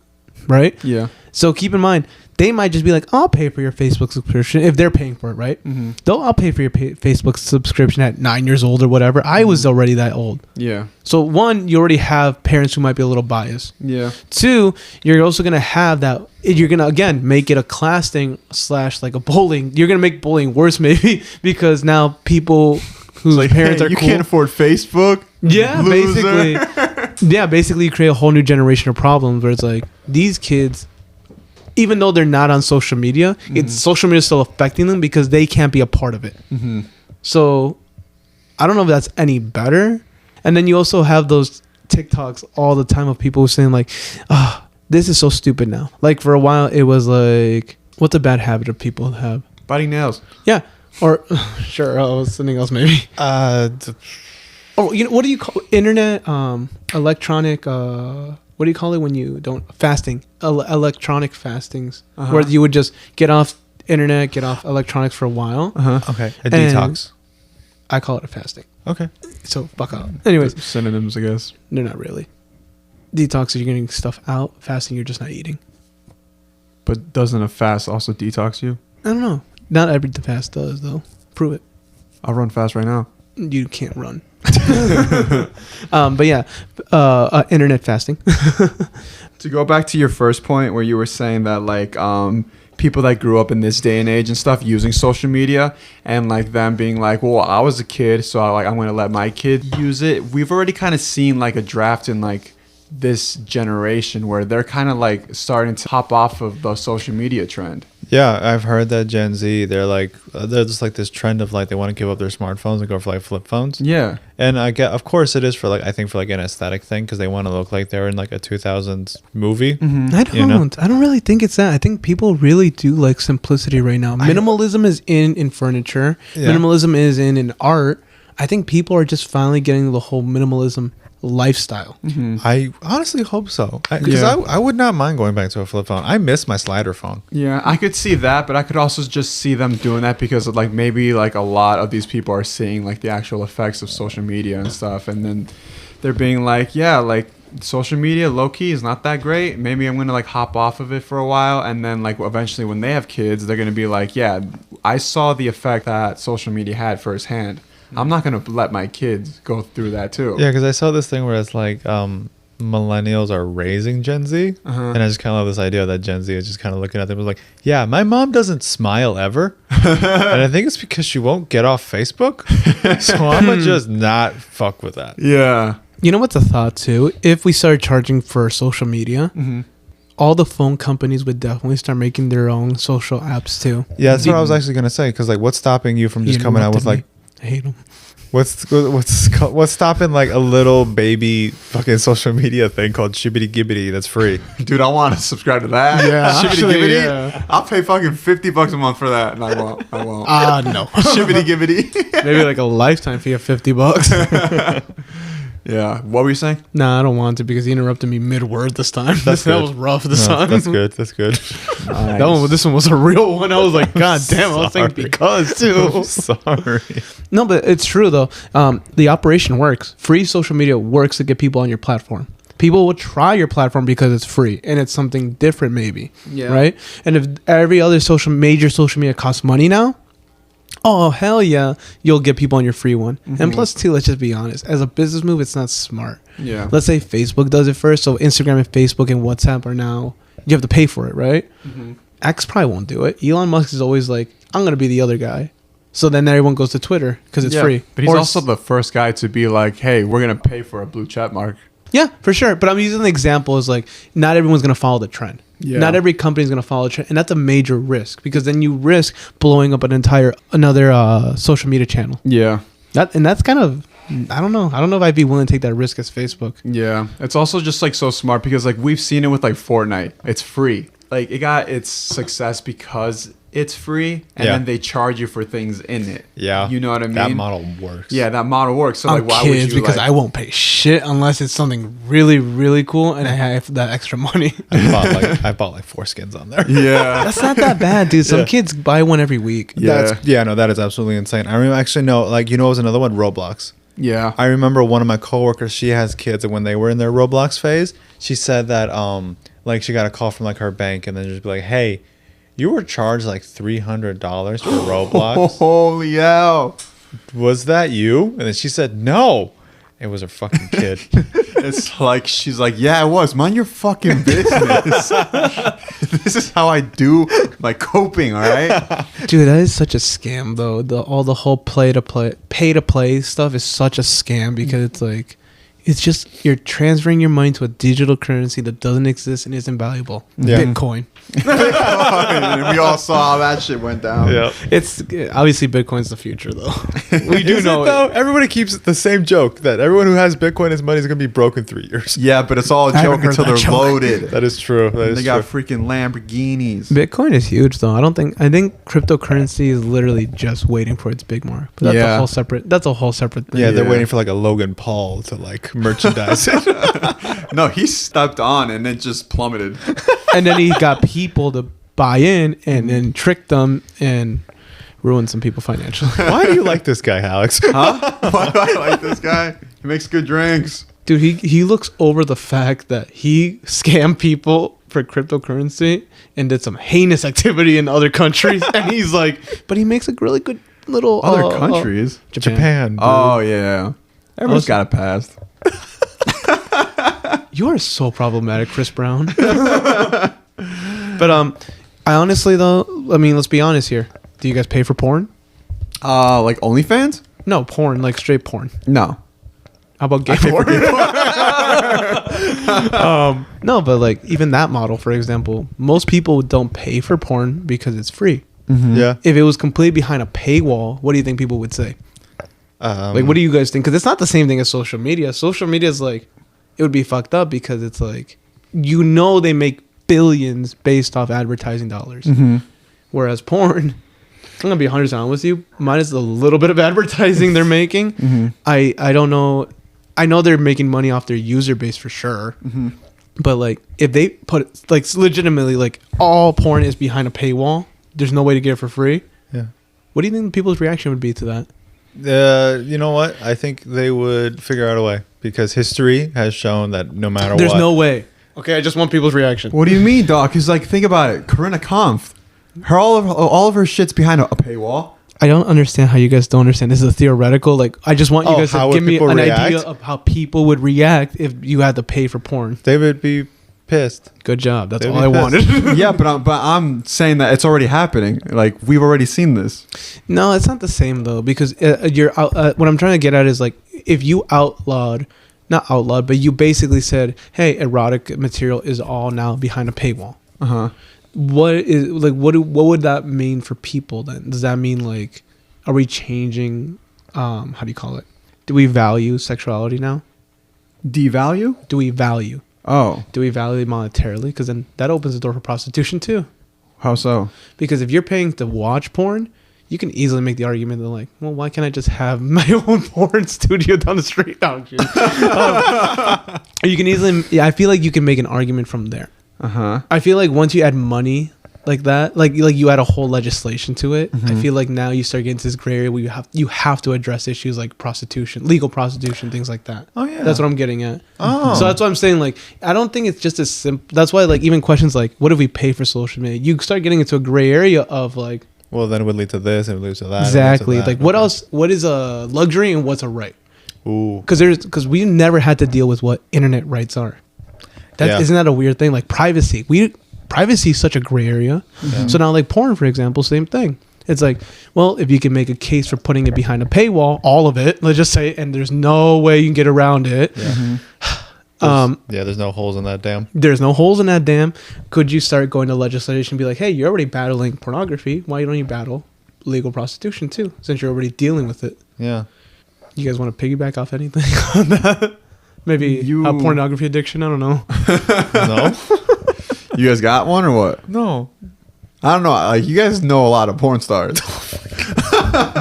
right? Yeah. So keep in mind, they might just be like, I'll pay for your Facebook subscription if they're paying for it, right? I'll pay for your Facebook subscription at 9 years old or whatever. I was already that old. Yeah. So one, you already have parents who might be a little biased. Yeah. Two, you're also going to have that. You're going to, again, make it a class thing / like a bullying. You're going to make bullying worse maybe because now people whose Like, parents hey, are you cool. can't afford Facebook. Yeah, loser. basically. Yeah, basically you create a whole new generation of problems where it's like these kids, even though they're not on social media, it's social media is still affecting them because they can't be a part of it. So I don't know if that's any better. And then you also have those TikToks all the time of people saying like, this is so stupid now. Like for a while it was like, what's a bad habit of people have? Biting nails. Yeah. Or sure, something else maybe. Oh, you know, what do you call internet? Electronic. What do you call it when you don't fasting? Electronic fastings, where you would just get off internet, get off electronics for a while. Okay, a And- detox. I call it a fasting. Okay. So fuck out. Anyways, Synonyms, I guess. they're not really. Detox is you're getting stuff out. Fasting, you're just not eating. But doesn't a fast also detox you? I don't know. Not every fast does though. Prove it. I'll run fast right now. You can't run. But yeah, internet fasting. To go back to your first point where you were saying that like people that grew up in this day and age and stuff using social media and like them being like, well, I was a kid, so I'm going to let my kid use it. We've already kind of seen like a draft in like this generation where they're kind of like starting to hop off of the social media trend. Yeah, I've heard that Gen Z, they're just like this trend of like they want to give up their smartphones and go for like flip phones. Yeah. And I get, of course, it is for like I think for like an aesthetic thing because they want to look like they're in like a 2000s movie. I don't. You know? I don't really think it's that. I think people really do like simplicity right now. Minimalism is in furniture. Yeah. Minimalism is in art. I think people are just finally getting the whole minimalism lifestyle. I honestly hope so because I would not mind going back to a flip phone. I miss my slider phone. Yeah, I could see that, but I could also just see them doing that because of like maybe like a lot of these people are seeing like the actual effects of social media and stuff, and then they're being like, yeah, like social media low key is not that great. Maybe I'm gonna like hop off of it for a while, and then like eventually when they have kids, they're gonna be like, yeah, I saw the effect that social media had firsthand. I'm not gonna let my kids go through that too. Yeah, because I saw this thing where it's like millennials are raising Gen Z, and I just kind of love this idea that Gen Z is just kind of looking at them and like, yeah, my mom doesn't smile ever, and I think it's because she won't get off Facebook, so I'm gonna just not fuck with that. Yeah. You know what's a thought too? If we start charging for social media, all the phone companies would definitely start making their own social apps too. Yeah, that's what I was actually gonna say. Because like, what's stopping you from just coming out with like, I hate them. what's stopping like a little baby fucking social media thing called Shibbity Gibbity that's free? Dude, I want to subscribe to that. Yeah, Shibbity actually, gibbity. yeah. I'll pay fucking $50 a month for that, and I won't. No. Shibbity gibbity. Maybe like a lifetime fee of $50. Yeah. What were you saying? Nah, I don't want to because he interrupted me mid-word this time. That's that good. was rough this No, time. that's good. That's good. This one was a real one. I was like, God damn, I was Sorry. thinking because too. I'm sorry. No, but it's true though. The operation works. Free social media works to get people on your platform. People will try your platform because it's free and it's something different, maybe. Yeah. Right. And if every other major social media costs money now, oh hell yeah, you'll get people on your free one. And plus, too, let's just be honest. As a business move, it's not smart. Yeah. Let's say Facebook does it first. So Instagram and Facebook and WhatsApp are now you have to pay for it, right? X probably won't do it. Elon Musk is always like, I'm gonna be the other guy. So then everyone goes to Twitter because it's free. But he's Or also the first guy to be like, hey, we're going to pay for a blue check mark. Yeah, for sure. But I'm using the example as like not everyone's going to follow the trend. Yeah. Not every company is going to follow the trend. And that's a major risk because then you risk blowing up another social media channel. Yeah. That's kind of, I don't know. I don't know if I'd be willing to take that risk as Facebook. Yeah. It's also just like so smart because like we've seen it with like Fortnite. It's free. Like it got its success because it's free and then they charge you for things in it. Yeah. You know what I mean? That model works. Yeah, that model works. So I'm like why kids would you because like, I won't pay shit unless it's something really, really cool and I have that extra money. I bought like 4 skins on there. Yeah. That's not that bad, dude. Some kids buy one every week. Yeah. No, that is absolutely insane. I remember actually it was another one, Roblox. Yeah. I remember one of my coworkers, she has kids, and when they were in their Roblox phase, she said that like she got a call from like her bank and then just be like, hey, you were charged like $300 for Roblox. Holy hell. Was that you? And then she said, no. It was her fucking kid. It's like she's like, yeah, it was. Mind your fucking business. This is how I do my coping, all right? Dude, that is such a scam though. All the whole pay to play stuff is such a scam because it's like it's just you're transferring your money to a digital currency that doesn't exist and isn't valuable. Yeah. Bitcoin. And we all saw how that shit went down. Yeah. It's obviously Bitcoin's the future though. We do Is know it, though? Everybody keeps the same joke that everyone who has Bitcoin, his money is going to be broke in 3 years. Yeah, but it's all a I haven't joke heard until that they're joke. loaded. That is true. That is They got freaking Lamborghinis. Bitcoin is huge though. I think cryptocurrency is literally just waiting for its big mark. But that's Yeah. a whole separate thing. Yeah, they're Yeah. waiting for like a Logan Paul to like merchandise it. No, he stepped on and it just plummeted. And then he got people to buy in and then trick them and ruin some people financially. Why do you like this guy, Alex? Huh? Why do I like this guy? He makes good drinks. Dude, he looks over the fact that he scammed people for cryptocurrency and did some heinous activity in other countries. And he's like, but he makes a really good little... Other countries? Japan. Dude. Oh, yeah. Everyone's Also- got a past. You are so problematic, Chris Brown. But I honestly, though, I mean, let's be honest here. Do you guys pay for porn? Like OnlyFans? No, porn, like straight porn. No. How about gay porn? No, but like even that model, for example, most people don't pay for porn because it's free. Yeah. If it was completely behind a paywall, what do you think people would say? Like, what do you guys think? Because it's not the same thing as social media. Social media is like, it would be fucked up because it's like, you know, they make billions based off advertising dollars. Whereas porn, I'm gonna be 100% honest with you, minus a little bit of advertising they're making. I don't know. I know they're making money off their user base for sure. But like, if they put like legitimately like all porn is behind a paywall, there's no way to get it for free. Yeah. What do you think people's reaction would be to that? You know what? I think they would figure out a way because history has shown that no matter There's what. no way. Okay, I just want people's reaction. What do you mean, dog? Because like, think about it. Corinna Kampf, all of her shit's behind a paywall. I don't understand how you guys don't understand. This is a theoretical. Like, I just want you guys to how give would me people an react? idea of how people would react if you had to pay for porn. They would be pissed. Good job. That's They'd all be I pissed. wanted. Yeah, but I'm saying that it's already happening. Like, we've already seen this. No, it's not the same though, because what I'm trying to get at is like, if you not outlawed, but you basically said, hey, erotic material is all now behind a paywall. What is like what would that mean for people then? Does that mean like, are we changing how do you call it? Do we value sexuality now? Devalue? Do we value it monetarily? Because then that opens the door for prostitution too. How so? Because if you're paying to watch porn, you can easily make the argument that like, well, why can't I just have my own porn studio down the street? No, you can easily. Yeah, I feel like you can make an argument from there. I feel like once you add money like that, like you add a whole legislation to it, I feel like now you start getting to this gray area where you have to address issues like prostitution, legal prostitution, things like that. Oh, yeah. That's what I'm getting at. Oh. So that's what I'm saying. Like, I don't think it's just as simple. That's why like even questions like, what if we pay for social media? You start getting into a gray area of like, Well, then it would lead to this and it would lead to that. exactly. And lead to Like that. what else? What is a luxury and what's a right? Ooh. Because we never had to deal with what internet rights are. Yeah. Isn't that a weird thing? Like privacy. Privacy is such a gray area. So now like porn, for example, same thing. It's like, well, if you can make a case for putting it behind a paywall, all of it, let's just say, and there's no way you can get around it. Yeah. There's no holes in that dam. There's no holes in that dam. Could you start going to legislation and be like, hey, you're already battling pornography. Why don't you battle legal prostitution too? Since you're already dealing with it. Yeah. You guys want to piggyback off anything on that? Maybe a pornography addiction? I don't know. No. You guys got one or what? No. I don't know. Like, you guys know a lot of porn stars.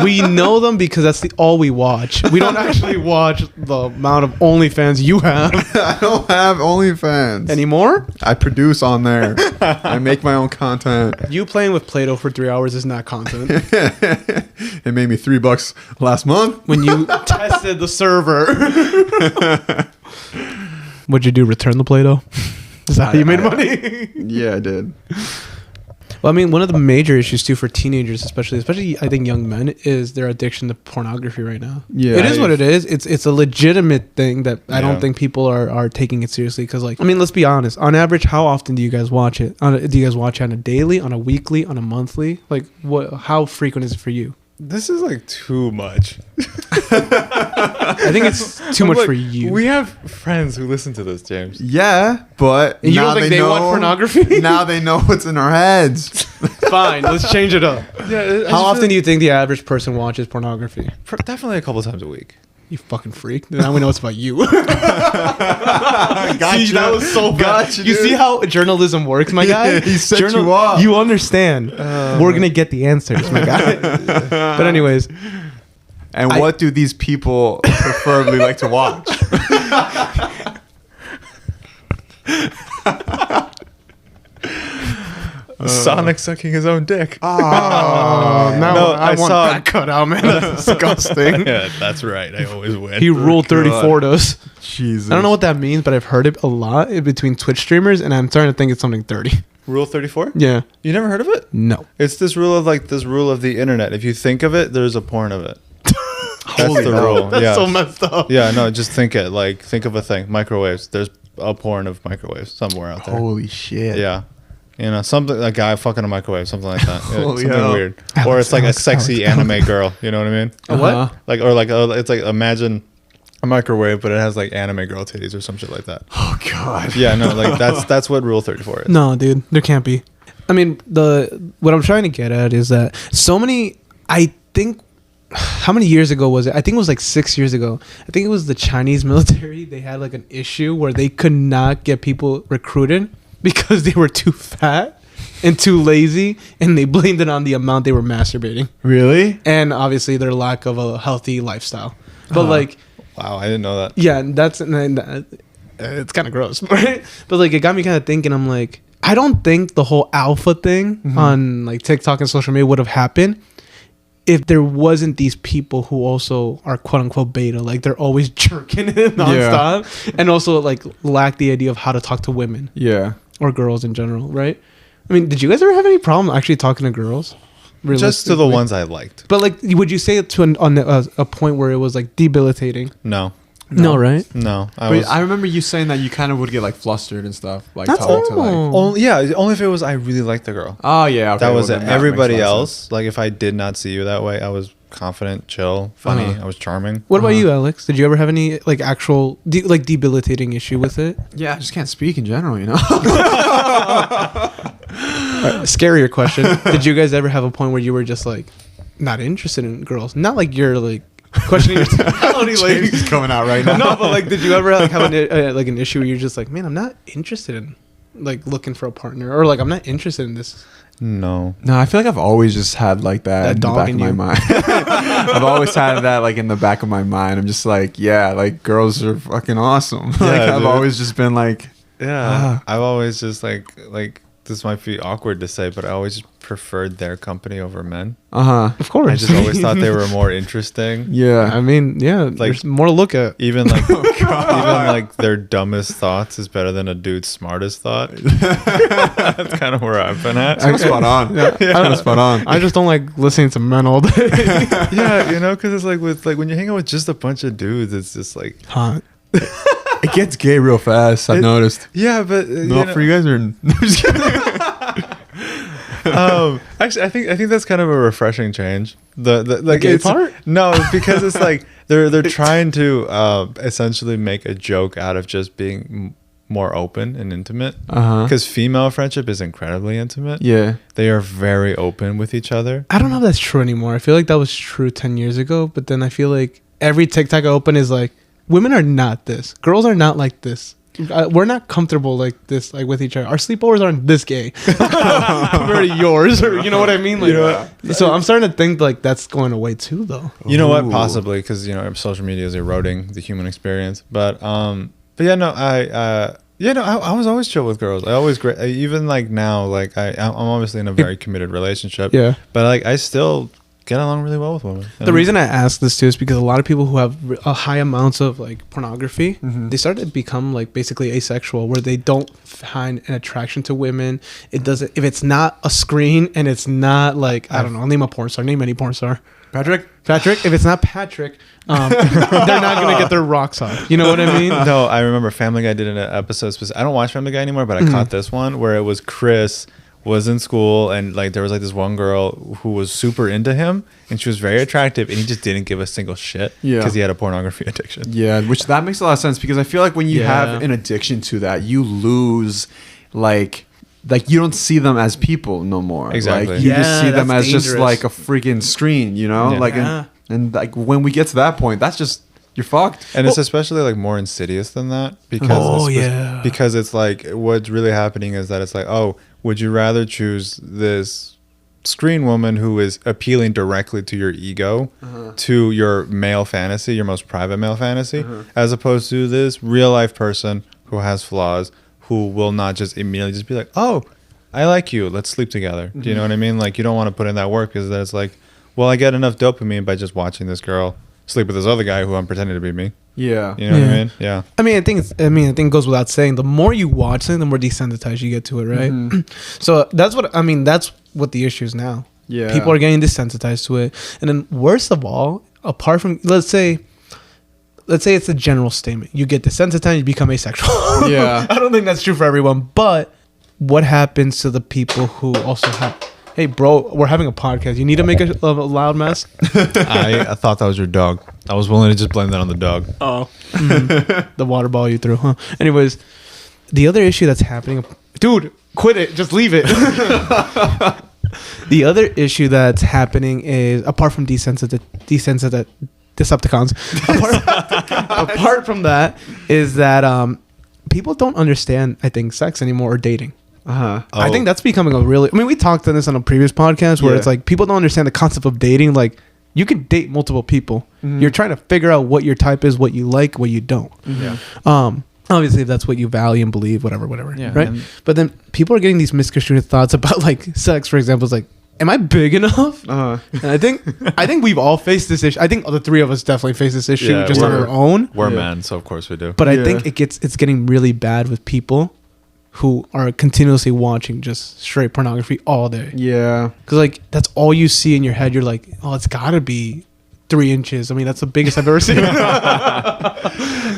We know them because that's all we watch. We don't actually watch the amount of OnlyFans you have I don't have OnlyFans. anymore. I produce on there. I make my own content. You playing with Play-Doh for 3 hours is not content. It made me $3 last month. When you tested the server. What'd you do? Return the Play-Doh? Is that how you made money? Yeah, I did. Well, I mean, one of the major issues too for teenagers, especially I think young men, is their addiction to pornography right now. Yeah. It is what it is. It's a legitimate thing that I don't Yeah. think people are taking it seriously. Because like, I mean, let's be honest. On average, how often do you guys watch it? Do you guys watch it on a daily, on a weekly, on a monthly? Like, how frequent is it for you? This is like too much. I think it's too much Like, for you. We have friends who listen to this, James. Yeah, but And you now don't think they know, want pornography? Now they know what's in our heads. Fine, let's change it up. Yeah. How often do you think the average person watches pornography? Definitely a couple times a week. You fucking freak. Now we know it's about you. Gotcha. See, that was so bad. Gotcha, You dude. see how journalism works, my guy? He set you up. You understand. We're going to get the answers, my guy. But anyways, And what do these people preferably like to watch? Sonic sucking his own dick. now No, I I want saw- that cut out, man. That's disgusting. Yeah, that's right. I always win. He ruled 34 to us. Jesus. I don't know what that means, but I've heard it a lot in between Twitch streamers, and I'm starting to think it's something 30. Rule 34? Yeah. You never heard of it? No. It's this rule of the internet. If you think of it, there's a porn of it. That's Holy the hell. rule. That's yeah. so messed up. Yeah, no, just think it. Like, think of a thing. Microwaves. There's a porn of microwaves somewhere out there. Holy shit. Yeah. You know, something, a guy fucking a microwave, something like that. Yeah, Holy something hell. weird. Or it's like a sexy anime girl. You know what I mean? A what? Uh-huh. Like, it's like, imagine a microwave, but it has like anime girl titties or some shit like that. Oh God. Yeah, no, like that's what Rule 34 is. No, dude, there can't be. I mean, what I'm trying to get at is that so many. I think, how many years ago was it? I think it was like 6 years ago. I think it was the Chinese military. They had like an issue where they could not get people recruited because they were too fat and too lazy, and they blamed it on the amount they were masturbating, Really? and obviously their lack of a healthy lifestyle. But like, Wow, I didn't know that. yeah, it's kind of gross, right? But like, it got me kind of thinking. I'm like, I don't think the whole alpha thing on like TikTok and social media would have happened if there wasn't these people who also are quote unquote beta. Like, they're always jerking it nonstop, and also like lack the idea of how to talk to women Yeah. or girls in general, right? I mean, did you guys ever have any problem actually talking to girls? Just to the Realistically? ones I liked. But like, would you say it to a point where it was like debilitating? No, No, right? no. I remember you saying that you kind of would get like flustered and stuff. Like That's talking to like. all. only if it was I really liked the girl. Oh yeah. Okay, That was well, it. then that Everybody makes a lot of else, like if I did not see you that way, I was confident, chill, funny. Uh-huh. I was charming. What about you, Alex? Did you ever have any like actual like debilitating issue with it? sense. Yeah, I just can't speak in general, you know. Scarier question. Did you guys ever have a point where you were just like not interested in girls? Not like you're like questioning your sexuality, like He's coming out right now. no, but like, did you ever like have like an issue where you're just like, man, I'm not interested in like looking for a partner, or like I'm not interested in this? No. No, I feel like I've always just had like that, That in the dog back in of my you. mind. I've always had that like in the back of my mind. I'm just like, yeah, like girls are fucking awesome. Like I've dude. always just been like, Yeah. I've always just like this might be awkward to say, but I always preferred their company over men. Of course. I just always thought they were more interesting. yeah, I mean, yeah, there's more to look at. Even like even like their dumbest thoughts is better than a dude's smartest thought. That's kind of where I've been at. kind of spot on. Yeah, kind of spot on. I just don't like listening to men all day. Yeah, you know, because it's like with like when you hang out with just a bunch of dudes, it's just like Hot. It gets gay real fast. I've noticed. yeah, but Not for you guys, or I'm just kidding. Actually, I think that's kind of a refreshing change. The like gay it's part? no, because it's like they're trying to essentially make a joke out of just being more open and intimate. Because female friendship is incredibly intimate. Yeah. They are very open with each other. I don't know if that's true anymore. I feel like that was true 10 years ago, but then I feel like every TikTok I open is like, women are not this. Girls are not like this. We're not comfortable like this, like with each other. Our sleepovers aren't this gay compared to yours, or you know what I mean. Like, so I'm starting to think like that's going away too, though. You know what? Ooh. Possibly because social media is eroding the human experience. But yeah, no, I was always chill with girls. I always even like now, like I'm obviously in a very committed relationship. Yeah. But like I still get along really well with women. The reason I ask this too is because a lot of people who have a high amounts of like pornography, they start to become like basically asexual, where they don't find an attraction to women. It doesn't, if it's not a screen and it's not like, I don't know, I'll name a porn star, name any porn star. Patrick, if it's not Patrick, they're not gonna get their rocks off. You know what I mean? No, I remember Family Guy did an episode. I don't watch Family Guy anymore, but I caught this one where it was Chris was in school, and like there was like this one girl who was super into him, and she was very attractive, and he just didn't give a single shit because he had a pornography addiction. Yeah, which that makes a lot of sense, because I feel like when you have an addiction to that, you lose like you don't see them as people no more. Exactly. Like, you just see them that's as just dangerous. like a freaking screen, you know? Yeah. Like and like when we get to that point, that's just you're fucked. And it's especially like more insidious than that because because it's like what's really happening is that it's like, oh, would you rather choose this screen woman who is appealing directly to your ego, to your male fantasy, your most private male fantasy, as opposed to this real life person who has flaws, who will not just immediately just be like, oh, I like you, let's sleep together. Do you know what I mean? Like, you don't want to put in that work because then it's like, well, I get enough dopamine by just watching this girl sleep with this other guy who I'm pretending to be me. Yeah. You know what I mean? Yeah. I mean, I think it goes without saying, the more you watch something, the more desensitized you get to it, right? So that's what the issue is now. Yeah. People are getting desensitized to it. And then worst of all, apart from, let's say it's a general statement. You get desensitized, you become asexual. Yeah. I don't think that's true for everyone, but what happens to the people who also have, hey bro, we're having a podcast. You need to make a loud mess? I thought that was your dog. I was willing to just blame that on the dog. Oh, the water ball you threw, huh? Anyways, the other issue that's happening, dude, quit it, just leave it. The other issue that's happening is, apart from Decepticons, apart from that, is that people don't understand, I think, sex anymore or dating. I think that's becoming a really. I mean, we talked on this on a previous podcast where it's like people don't understand the concept of dating. Like, you can date multiple people. You're trying to figure out what your type is, what you like, what you don't. Yeah. Obviously, if that's what you value and believe, whatever. Yeah, right? But then people are getting these misconstrued thoughts about like sex, for example. It's like, am I big enough? And I think we've all faced this issue. I think the three of us definitely face this issue just on our own. We're men, so of course we do. But I think it's getting really bad with people who are continuously watching just straight pornography all day. Yeah. Because like that's all you see in your head. You're like, oh, it's gotta be 3 inches. I mean, that's the biggest I've ever seen.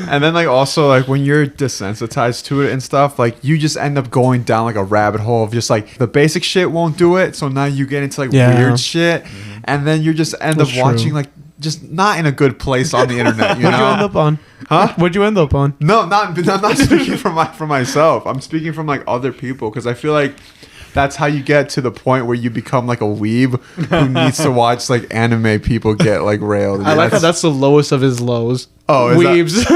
And then like also like when you're desensitized to it and stuff, like you just end up going down like a rabbit hole of just like the basic shit won't do it. So now you get into like weird shit, and then you just end up watching like just not in a good place on the internet. What'd you end up on? Huh? What'd you end up on? No, I'm not speaking from myself. I'm speaking from like other people, because I feel like that's how you get to the point where you become like a weeb who needs to watch like anime people get like railed. I like how that's the lowest of his lows. Oh, weebs.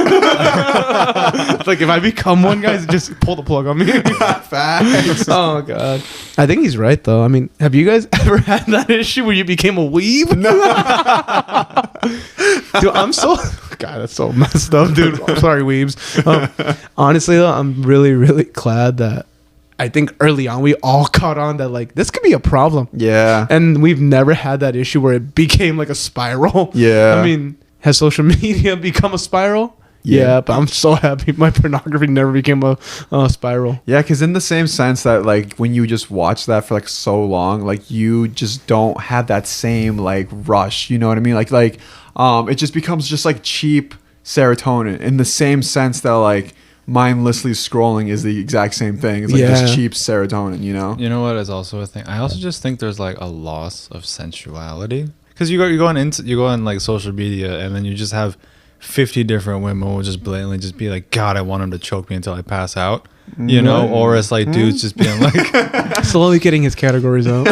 Like if I become one, guys, just pull the plug on me. Facts. Oh god. I think he's right though. I mean, have you guys ever had that issue where you became a weeb? No. Dude, I'm so God, that's so messed up, dude. I'm sorry, weebs. Honestly though, I'm really, really glad that I think early on we all caught on that like this could be a problem. Yeah. And we've never had that issue where it became like a spiral. Yeah. I mean, has social media become a spiral? Yeah, but I'm so happy my pornography never became a spiral. Yeah, because in the same sense that like when you just watch that for like so long, like you just don't have that same like rush. You know what I mean? Like it just becomes just like cheap serotonin in the same sense that like mindlessly scrolling is the exact same thing. It's like just cheap serotonin, you know? You know what is also a thing? I also just think there's like a loss of sensuality. Because you go on like social media and then you just have 50 different women who will just blatantly just be like, God, I want him to choke me until I pass out. You know? Or it's like dudes just being like slowly getting his categories out.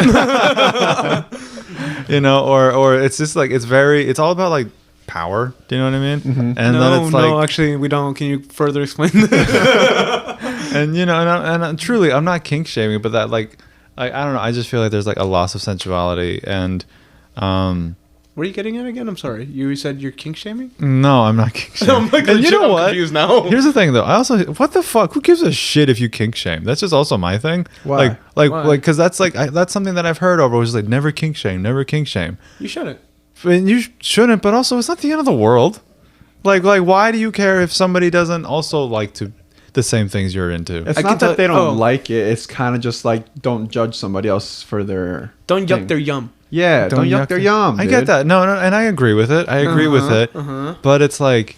You know, or it's just like it's all about like power. Do you know what I mean? And then it's like, no, actually we don't. Can you further explain that? And you know, and truly I'm not kink shaming, but that like I don't know, I just feel like there's like a loss of sensuality. And where are you getting at again? I'm sorry, you said you're kink shaming. No, I'm not kink shaming. I'm like, and you know I'm what, confused now. Here's the thing though, I also, what the fuck, who gives a shit if you kink shame? That's just also my thing. Why? Like Why? because that's like that's something that I've heard over, which is like never kink shame. You shouldn't. And you shouldn't, but also it's not the end of the world. Like why do you care if somebody doesn't also like to the same things you're into? It's I not can that tell- they don't oh. like it. It's kind of just like don't judge somebody else for their Don't thing. yuck their yum. Yeah, don't yuck their yum. I Dude. get that. No, and I agree with it. I agree with it. But it's like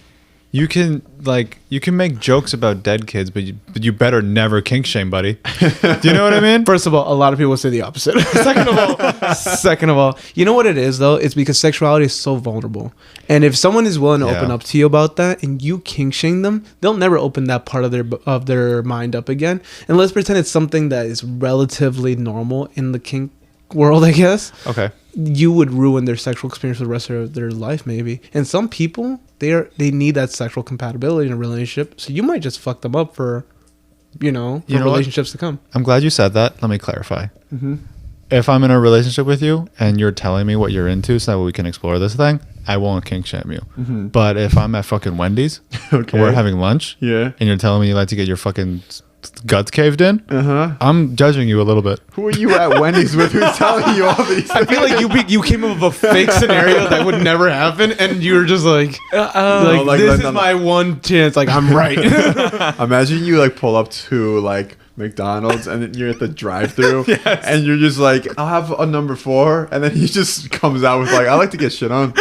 you can make jokes about dead kids, but you better never kink shame, buddy. Do you know what I mean? First of all, a lot of people say the opposite. Second of all, you know what it is though? It's because sexuality is so vulnerable, and if someone is willing to open up to you about that, and you kink shame them, they'll never open that part of their mind up again. And let's pretend it's something that is relatively normal in the kink world, I guess. Okay. You would ruin their sexual experience for the rest of their life, maybe. And some people, they need that sexual compatibility in a relationship, so you might just fuck them up for, relationships to come. I'm glad you said that. Let me clarify. If I'm in a relationship with you and you're telling me what you're into so that we can explore this thing, I won't kink shame you. But if I'm at fucking Wendy's and we're having lunch, and you're telling me you like to get your fucking guts caved in, I'm judging you a little bit. Who are you at Wendy's with who's telling you all these things? I feel like you came up with a fake scenario that would never happen, and you were just like, this is my one chance. Like, I'm right. Imagine you like pull up to like McDonald's and then you're at the drive-thru and you're just like, I'll have a number 4, and then he just comes out with like, I like to get shit on.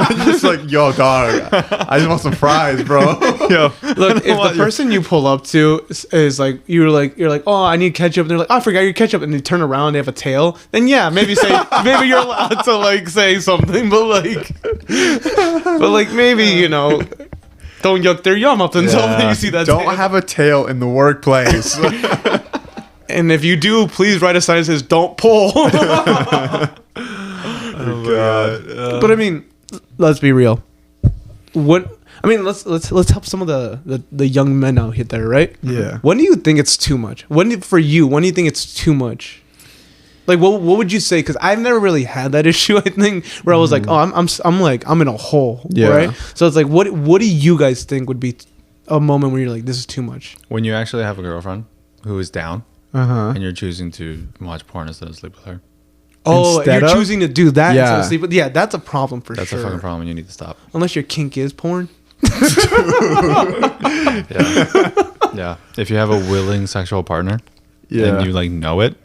Just like, yo, dog, I just want some fries, bro. Yo, Look, if the person you pull up to is like you're like, oh, I need ketchup, and they're like, oh, I forgot your ketchup, and they turn around, they have a tail, then yeah, maybe maybe you're allowed to like say something, but like maybe, you know, don't yuck their yum up until you see that Don't tail. have a tail in the workplace. And if you do, please write a sign that says "Don't pull." God. But I mean, let's be real. Let's help some of the young men out here there, right? Yeah. When do you think it's too much? When do you think it's too much? Like, what would you say? Because I've never really had that issue. I think where I was like, oh, I'm in a hole, Yeah. right? So it's like, what do you guys think would be a moment where you're like, this is too much? when you actually have a girlfriend who is down and you're choosing to watch porn instead of sleep with her, Oh, Instead you're of? choosing to do that instead Yeah. of sleep. But yeah, that's a problem for that's sure. a fucking problem. You need to stop. Unless your kink is porn. Yeah, yeah. If you have a willing sexual partner, and you like know it,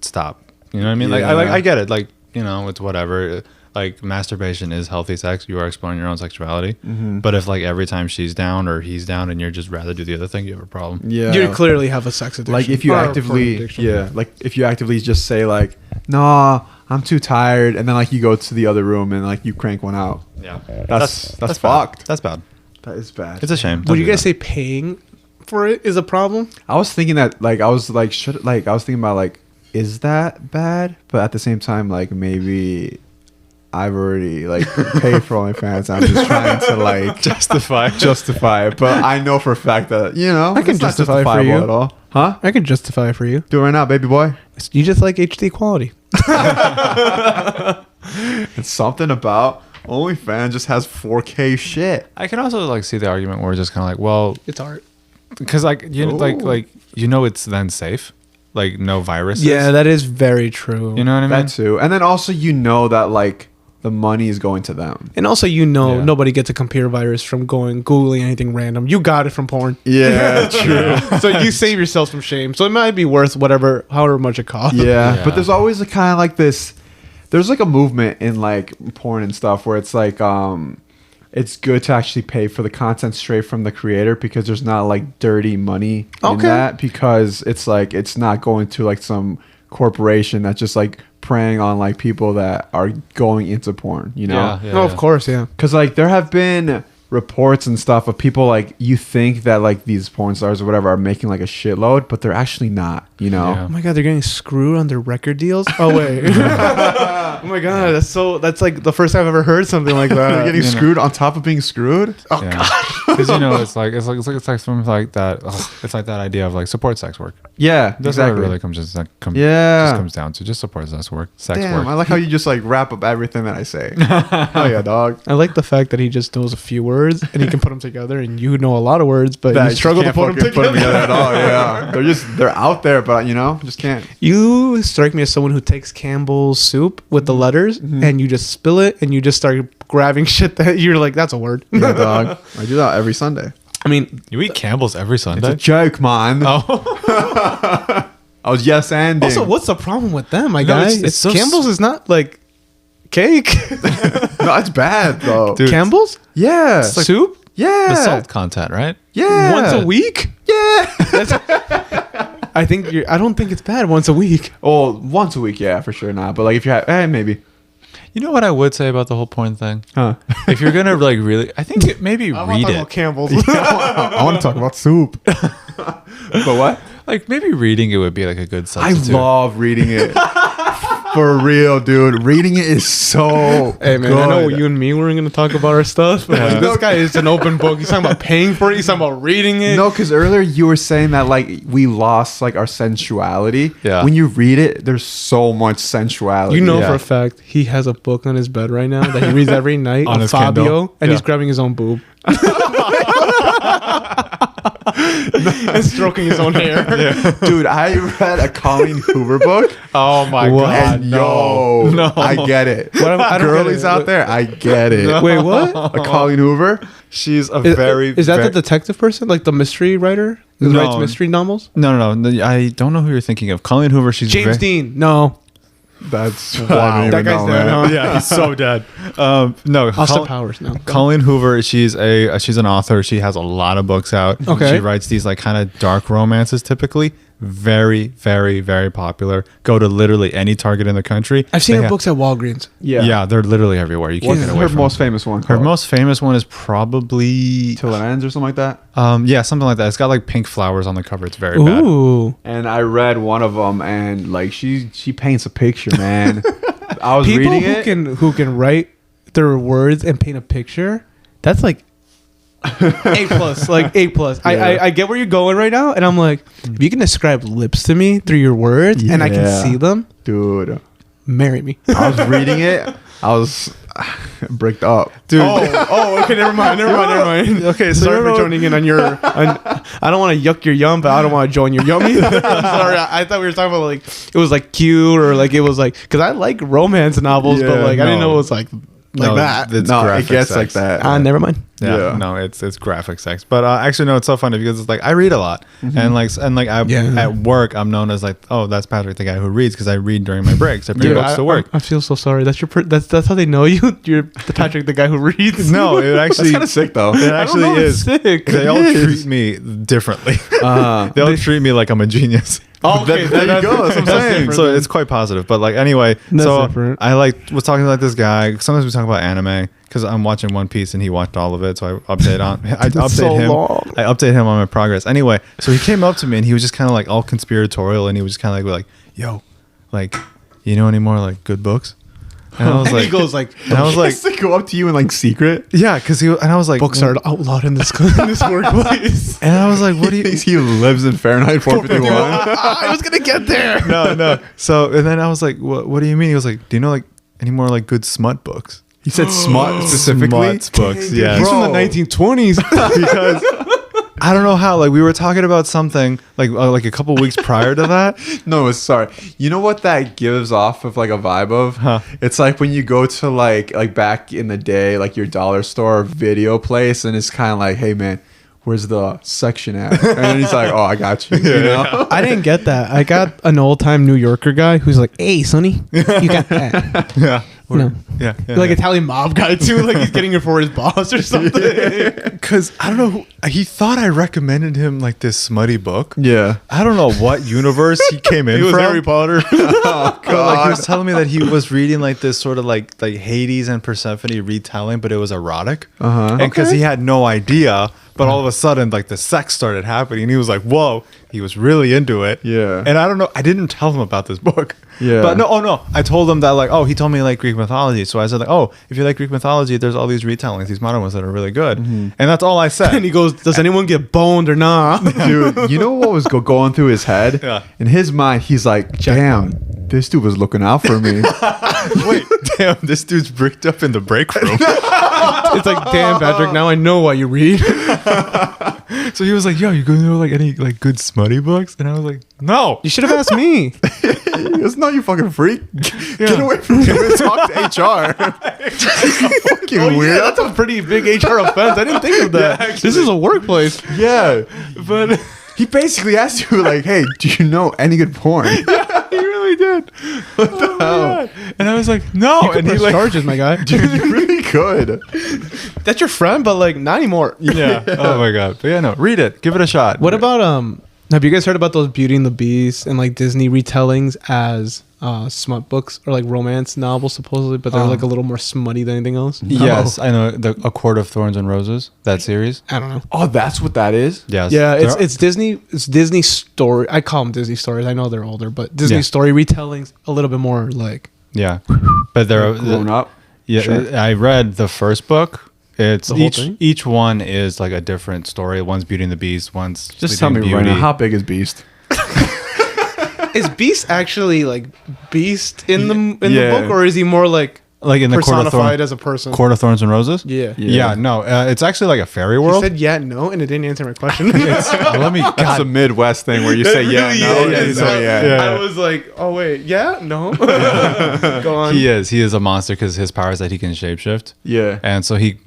stop. You know what I mean? Like, Yeah. I get it. Like, you know, it's whatever. Like, masturbation is healthy sex. You are exploring your own sexuality. But if like every time she's down or he's down and you're just rather do the other thing, you have a problem. Yeah. You clearly have a sex addiction. Like if you Or a porn actively, addiction. like if you actively just say like, nah, I'm too tired, and then like you go to the other room and like you crank one out. Yeah, That's bad. fucked. That's bad. That is bad. It's a shame. Would Don't you do guys that. say paying for it is a problem? I was thinking that like I was thinking about like, is that bad? But at the same time, like maybe I've already like paid for OnlyFans. I'm just trying to like justify it. But I know for a fact that I can it's not justify it for justifiable you. at all. Huh? I can justify it for you. Do it right now, baby boy. You just like HD quality. It's something about OnlyFans just has 4K shit. I can also like see the argument where it's just kind of like, well, It's art. because like you know, Ooh. like it's then safe, like no viruses. Yeah, that is very true. you know what I mean. That too. And then also that like the money is going to them. And also, Yeah. nobody gets a computer virus from Googling anything random. You got it from porn. Yeah, true. So you save yourself some shame. So it might be worth however much it costs. Yeah, Yeah. but there's always a kind of like this. There's like a movement in like porn and stuff where it's like it's good to actually pay for the content straight from the creator because there's not like dirty money in Okay. that, because it's like it's not going to like some corporation that's just like preying on like people that are going into porn, you know? Yeah, Of course, yeah. Because like there have been reports and stuff of people like you think that like these porn stars or whatever are making like a shitload, but they're actually not, you know? Yeah. Oh my god, they're getting screwed on their record deals. Oh wait. Oh my god, that's like the first time I've ever heard something like They're that. getting screwed on top of being screwed. Oh god. Because it's like from like that. It's like that idea of like support sex work. Yeah, That's exactly. what it really comes Yeah. comes down to. Just support sex work. Damn, I like how you just like wrap up everything that I say. Hell yeah, dog. I like the fact that he just knows a few words and he can put them together, and you know a lot of words, but That you struggle to just can't put them fucking together. at all. Yeah, they're out there, but just can't. You strike me as someone who takes Campbell's soup with the letters and you just spill it and you just start grabbing shit that you're like, that's a word. Yeah, dog. I do that every Sunday. I mean, You eat Campbell's every It's a Sunday. joke, man. Oh, I was yes and. also, what's the problem with them, my No, guy? it's so Campbell's is not like cake. No, it's bad though. Dude. Campbell's Yeah. soup Yeah. the salt content, right? Yeah. once a week. Yeah. I don't think it's bad once a week. Well, once a week, yeah, for sure not. But like if you have, maybe. You know what I would say about the whole porn thing? Huh. If you're gonna like really, I think maybe read it. Campbell's. I want to talk about soup. But what? Like maybe reading it would be like a good I substitute. love reading it. For real, dude. Reading it is so Hey man, good. I know you and me were going to talk about our stuff, but like, this guy is an open book. He's talking about paying for it. He's talking about reading it. No, because earlier you were saying that like we lost like our sensuality. Yeah. When you read it, there's so much sensuality. You know Yeah. for a fact he has a book on his bed right now that he reads every night On on his Fabio, Kindle? and he's Yeah. grabbing his own boob and stroking his own hair. Dude, I read a Colleen Hoover book. Oh my And yo, I get it. What am- I don't get Girlies it. out there, I get it. Wait, what? A Colleen Hoover. She's a Is that the detective person, like the mystery writer who No. writes mystery novels? No. I don't know who you're thinking of. Colleen Hoover. She's James very, Dean. No. That's I don't wow. even That guy's know, dead, man. huh? Yeah, he's so dead. No, Austin Powers now. Colleen Hoover, she's an author. She has a lot of books out. Okay. She writes these like kind of dark romances typically. Very, very, very popular. Go to literally any Target in the country. I've seen They her have- books at Walgreens. Yeah, they're literally everywhere. You can't What's get away her from most them. famous one? Her called? most famous one is probably Till It Ends or something like that. yeah, something like that. It's got like pink flowers on the cover. It's very bad. Ooh. And I read one of them, and like she paints a picture, man. I was People reading who it. can write their words and paint a picture, that's like A plus, like A plus. Yeah. I get where you're going right now, and I'm like, if you can describe lips to me through your words, and I can Yeah. see them, Dude, marry me. I was reading it. I was bricked up. Dude, Okay, never mind. okay, so Sorry you for know- joining in on your. I don't want to yuck your yum, but I don't want to join your yummy. I'm sorry. I thought we were talking about like it was like cute or like it was like because I like romance novels, but Yeah, like I didn't no. know it was like No, that. it's No, it graphic gets sex. like that. Never mind. Yeah, Yeah. no, it's graphic sex. But actually, no, it's so funny because it's like I read a lot, and like I Yeah. at work I'm known as like, oh, that's Patrick, the guy who reads, because I read during my breaks. I bring Dude, books to work. I feel so sorry. That's your. That's how they know you. You're the Patrick, the guy who reads. No, it That's actually kind of sick though. it I don't actually know, it's is. sick. They It all is. treat me differently. Uh, They all treat me like I'm a genius. Oh, okay, there you go. That's what I'm saying. different So then. it's quite positive. But like anyway, That's so different. I was talking to like this guy. Sometimes we talk about anime because I'm watching One Piece and he watched all of it. So I update so him. long. I update him on my progress. Anyway, so he came up to me and he was just kind of like all conspiratorial and he was just kind of like, yo, like, you know any more like good books? And I was And like, he goes like, and I was like, to go up to you in like secret. yeah, because and I was like, books are outlawed in this workplace. and I was like, what do you? He lives in Fahrenheit 451. I was gonna get there. No. So and then I was like, what do you mean? He was like, do you know like any more like good smut books? He said smut specifically. Smuts books, yeah. He's from Bro. the 1920s. Because I don't know how. Like we were talking about something like a couple weeks prior to that. No, sorry. You know what that gives off of like a vibe of? Huh. It's like when you go to like back in the day, like your dollar store video place, and it's kind of like, hey man, where's the section at? And then he's like, oh, I got you. You know? I didn't get that. I got an old time New Yorker guy who's like, "Hey, Sonny, you got that?" Yeah. No. Yeah. Like Italian mob guy too. Like he's getting it for his boss or something. Because I don't know. He thought I recommended him like this smutty book. Yeah. I don't know what universe he came in He was from. Harry Potter. Oh But, like he was telling me that he was reading like this sort of like Hades and Persephone retelling, but it was erotic. Uh-huh. And because he had no idea, but all of a sudden like the sex started happening, and he was like, "Whoa!" He was really into it. Yeah. And I don't know. I didn't tell him about this book. Yeah. But no. I told him that like, oh, he told me like Greek mythology. So I said like, oh, if you like Greek mythology, there's all these retellings, these modern ones that are really good. And that's all I said. And he goes, "Does anyone get boned or not?" Dude, you know what was going through his head? Yeah. In his mind, he's like, damn, this dude was looking out for me. Wait, damn, this dude's bricked up in the break room. It's like, damn, Patrick. Now I know why you read. So he was like, yo, you gonna know like any like good smutty books? And I was like, no. You should have asked me. He goes, no, you fucking freak. Get away from him and talk to HR. Fucking weird. That's a pretty big HR offense. I didn't think of that. Yeah, This is a workplace. Yeah. But He basically asked you, like, hey, do you know any good porn? he really did. What the hell? And I was like, no. You And he press like, charges, my guy. Dude, you really could. That's your friend, but like not anymore. yeah. Oh my god. But yeah, no, read it. Give it a shot. What about have you guys heard about those Beauty and the Beast and like Disney retellings as smut books or like romance novels supposedly, but they're like a little more smutty than anything else? Yes, I know A Court of Thorns and Roses. That series. I don't know. Oh, that's what that is? Yes. Yeah, There are- it's Disney story. I call them Disney stories. I know they're older, but Disney Yeah. story retellings a little bit more like yeah. But they're Grown up? Yeah, Sure. I read the first book. It's The whole thing? each one is like a different story. One's Beauty and the Beast. One's Just tell Sleeping me right Beauty. now, how big is Beast? is Beast actually like Beast in the Yeah. book, or is he more like like in the personified as a person? Court of Thorns and Roses. Yeah. Yeah. No, it's actually like a fairy You world. said yeah, no, and it didn't answer my question. Let me. That's a Midwest thing where you say yeah, Really no, is. and you say yeah. Yeah. I was like, oh wait, yeah, no. Go on. He is a monster because his power is that he can shapeshift, Yeah. and so he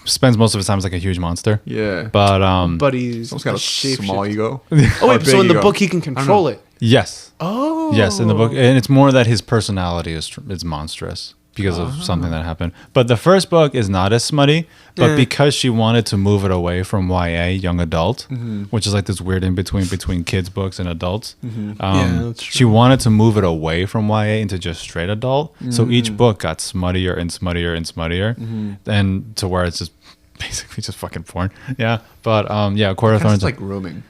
spends most of his time as like a huge monster. Yeah. But But he's Someone's got a shape small shift. ego. Oh wait, Or so in big the ego. book he can control it. Yes. Oh. Yes, in the book, and it's more that his personality is monstrous because of something that happened. But the first book is not as smutty, but because she wanted to move it away from YA, young adult, which is like this weird in between kids books and adults. That's she wanted to move it away from YA into just straight adult. So each book got smuttier and smuttier and smuttier, and to where it's just basically just fucking porn. Yeah, but yeah, Court of Thorns. It's like grooming.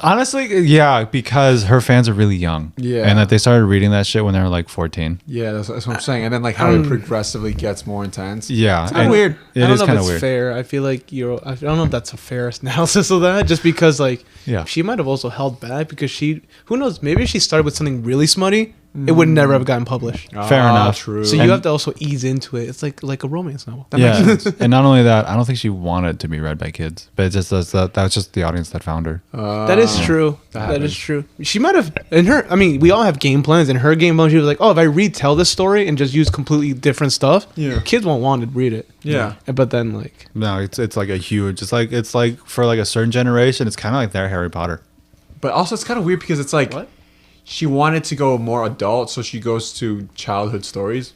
Honestly, yeah, because her fans are really young. Yeah. And that they started reading that shit when they were like 14. Yeah, that's what I'm saying. And then like how it progressively gets more intense. Yeah. It's kind of weird. It I don't is know if kind of it's weird. fair. I feel like I don't know if that's a fair analysis of that. Just because like Yeah. she might have also held back because who knows, maybe if she started with something really smutty, it would never have gotten published. Fair enough. True. So you have to also ease into it. It's like a romance novel. Yeah. And not only that, I don't think she wanted to be read by kids, but it just that's just the audience that found her. That is true. That happens. is true. She might have I mean, we all have game plans. In her game plan, she was like, "Oh, if I retell this story and just use completely different stuff, kids won't want to read it." Yeah. But then like No, it's like a huge. It's like for like a certain generation, it's kind of like their Harry Potter. But also it's kind of weird because it's like What? she wanted to go more adult, so she goes to childhood stories.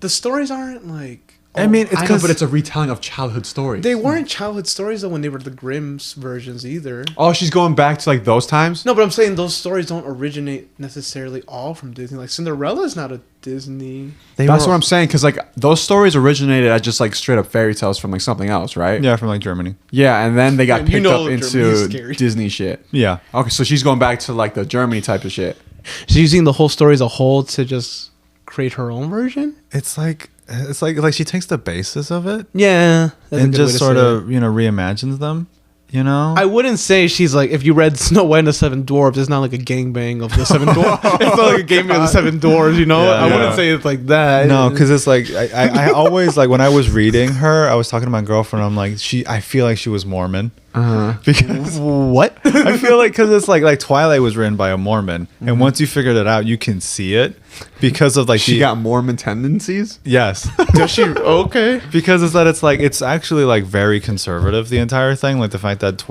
The stories aren't like. I mean, it's I know, because but it's a retelling of childhood stories. They weren't childhood stories though when they were the Grimm's versions either. Oh, she's going back to like those times? No, but I'm saying those stories don't originate necessarily all from Disney. Like Cinderella's not a Disney. That's what I'm saying, because like those stories originated as just like straight up fairy tales from like something else, right? yeah, from like Germany. Yeah, and then they got You picked know up Germany's into scary. Disney shit. Yeah. Okay, so she's going back to like the Germany type of shit. She's using the whole story as a whole to just create her own version. It's like she takes the basis of it Yeah, that's and just sort of reimagines them. You know, I wouldn't say she's like, if you read Snow White and the Seven Dwarfs, it's not like a gangbang of the Seven Dwarfs. It's not like a gangbang of the Seven Dwarfs, you know? Yeah, I yeah. wouldn't say it's like that. no, because it's like I always like when I was reading her, I was talking to my girlfriend. I'm like, I feel like she was Mormon because What? I feel like because it's like Twilight was written by a Mormon, and once you figured it out, you can see it because of like She got Mormon tendencies? yes. Does she? Okay. Because it's actually like very conservative, the entire thing, like the fact that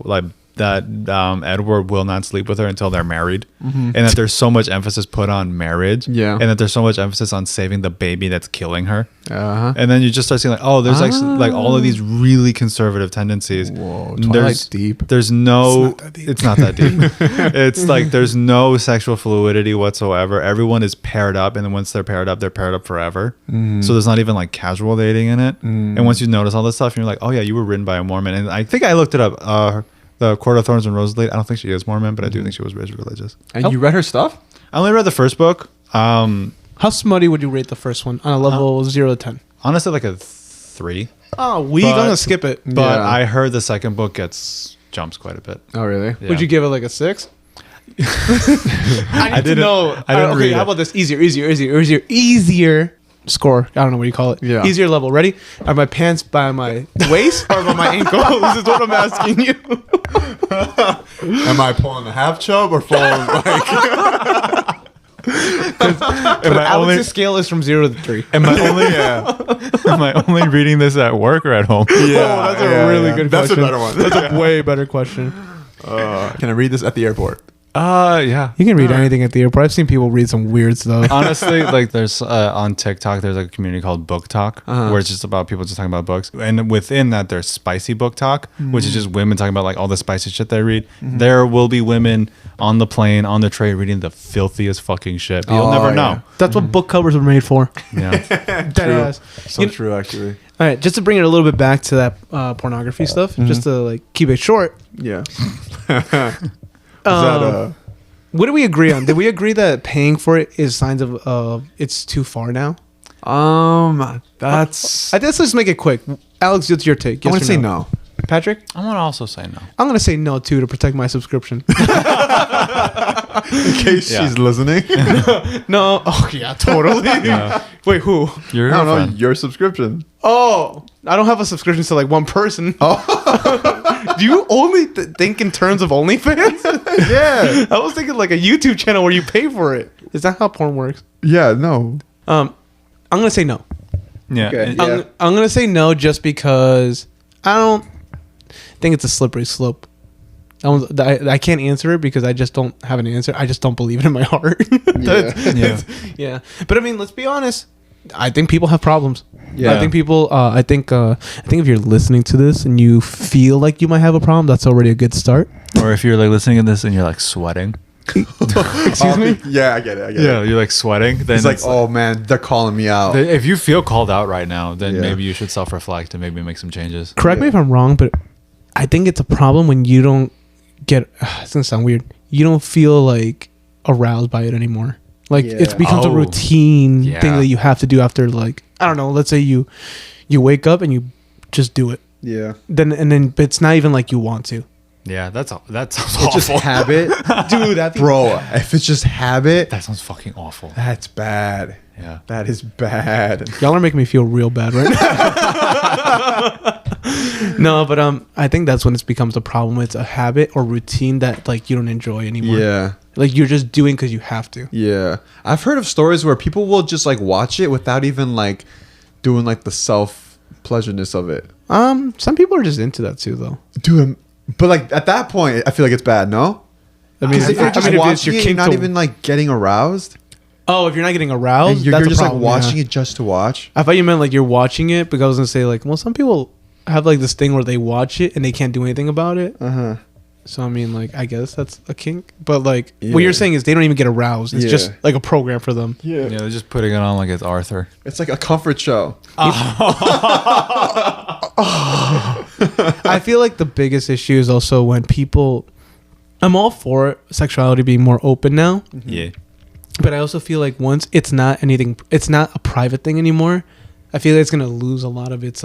Edward will not sleep with her until they're married, and that there's so much emphasis put on marriage, Yeah. and that there's so much emphasis on saving the baby that's killing her, Uh-huh. and then you just start seeing like, oh, there's actually like all of these really conservative tendencies. Whoa, There's Twilight's deep. There's no, It's not that deep. it's not that deep. It's like there's no sexual fluidity whatsoever. Everyone is paired up, and then once they're paired up forever. So there's not even like casual dating in it. And once you notice all this stuff, you're like, oh yeah, you were written by a Mormon. And I think I looked it up. The Court of Thorns and Roses. I don't think she is Mormon, but I do think she was raised religious. And you read her stuff? I only read the first book. How smutty would you rate the first one on a level 0 to 10? Honestly, like a 3. Oh, weak. But- I'm gonna skip it. But Yeah. I heard the second book jumps quite a bit. Oh, really? Yeah. Would you give it like a 6? I need to didn't- know. I didn't okay, read how it. about this? Easier score. I don't know what you call it. Yeah. Easier level. Ready? Are my pants by my waist or by my ankle? This is what I'm asking you. Am I pulling the half chub or pulling like? But Alex's scale is from 0 to 3. Am I only reading this at work or at home? Oh, that's a really good That's question. a better one. That's a way better question. Can I read this at the airport? Yeah. You can read anything at the airport. I've seen people read some weird stuff. Honestly, like there's on TikTok, there's like a community called Book Talk, where it's just about people just talking about books. And within that, there's Spicy Book Talk, which is just women talking about like all the spicy shit they read. There will be women on the plane, on the train, reading the filthiest fucking shit. But you'll never know. That's what book covers were made for. Yeah. Dead ass. So You- true, actually. All right, just to bring it a little bit back to that pornography stuff, just to like keep it short. Yeah. What do we agree on? Did we agree that paying for it is signs of it's too far now? That's. I guess let's make it quick. Alex, what's your take? I Yes want or to say no. Patrick? I'm going to also say no. I'm gonna say no too to protect my subscription. In case Yeah. she's listening. No. Oh yeah, totally. Wait, who? Your I don't know, girlfriend. your subscription. Oh, I don't have a subscription to like one person. Oh. Do you only think in terms of OnlyFans? Yeah. I was thinking like a YouTube channel where you pay for it. Is that how porn works? Yeah, no. I'm gonna say no. Yeah. Okay. And- Yeah. I'm gonna say no just because I don't think it's a slippery slope. I can't answer it because I just don't have an answer. I just don't believe it in my heart. Yeah. But I mean, let's be honest. I think people have problems. Yeah. I think people. I think if you're listening to this and you feel like you might have a problem, that's already a good start. Or if you're like listening to this and you're like sweating. Excuse me. Yeah, I get it. Yeah, you're like sweating. Then It's like, oh man, they're calling me out. if you feel called out right now, then Yeah. maybe you should self-reflect and maybe make some changes. Correct me if I'm wrong, but I think it's a problem when you don't get. It's gonna sound weird. You don't feel like aroused by it anymore. Like it becomes a Oh. routine Yeah. thing that you have to do after, like, I don't know. Let's say you wake up and you just do it. Yeah. Then it's not even like you want to. Yeah, that sounds It's awful. just habit. Dude, that Bro, if it's just habit, That sounds fucking awful. that's bad. Yeah. That is bad. y'all are making me feel real bad right now. No, but I think that's when it becomes a problem. It's a habit or routine that like you don't enjoy anymore. Yeah. Like you're just doing because you have to. Yeah. I've heard of stories where people will just like watch it without even like doing like the self pleasureness of it. Some people are just into that too, though. Dude, but like at that point, I feel like it's bad, no? I mean, Because if you're just if it's watching your it, kink you're not to- even like getting aroused. Oh, if you're not getting aroused, And you're that's just a like problem, watching yeah. it just to watch. I thought you meant like you're watching it, because I was gonna say like, well, some people have like this thing where they watch it and they can't do anything about it. Uh-huh. So I mean, like, I guess that's a kink. But like, Yeah. what you're saying is they don't even get aroused. It's Yeah. just like a program for them. Yeah. Yeah, they're just putting it on like it's Arthur. It's like a comfort show. I feel like the biggest issue is also when people. I'm all for sexuality being more open now, Yeah. but I also feel like once it's not anything, it's not a private thing anymore. I feel like it's gonna lose a lot of its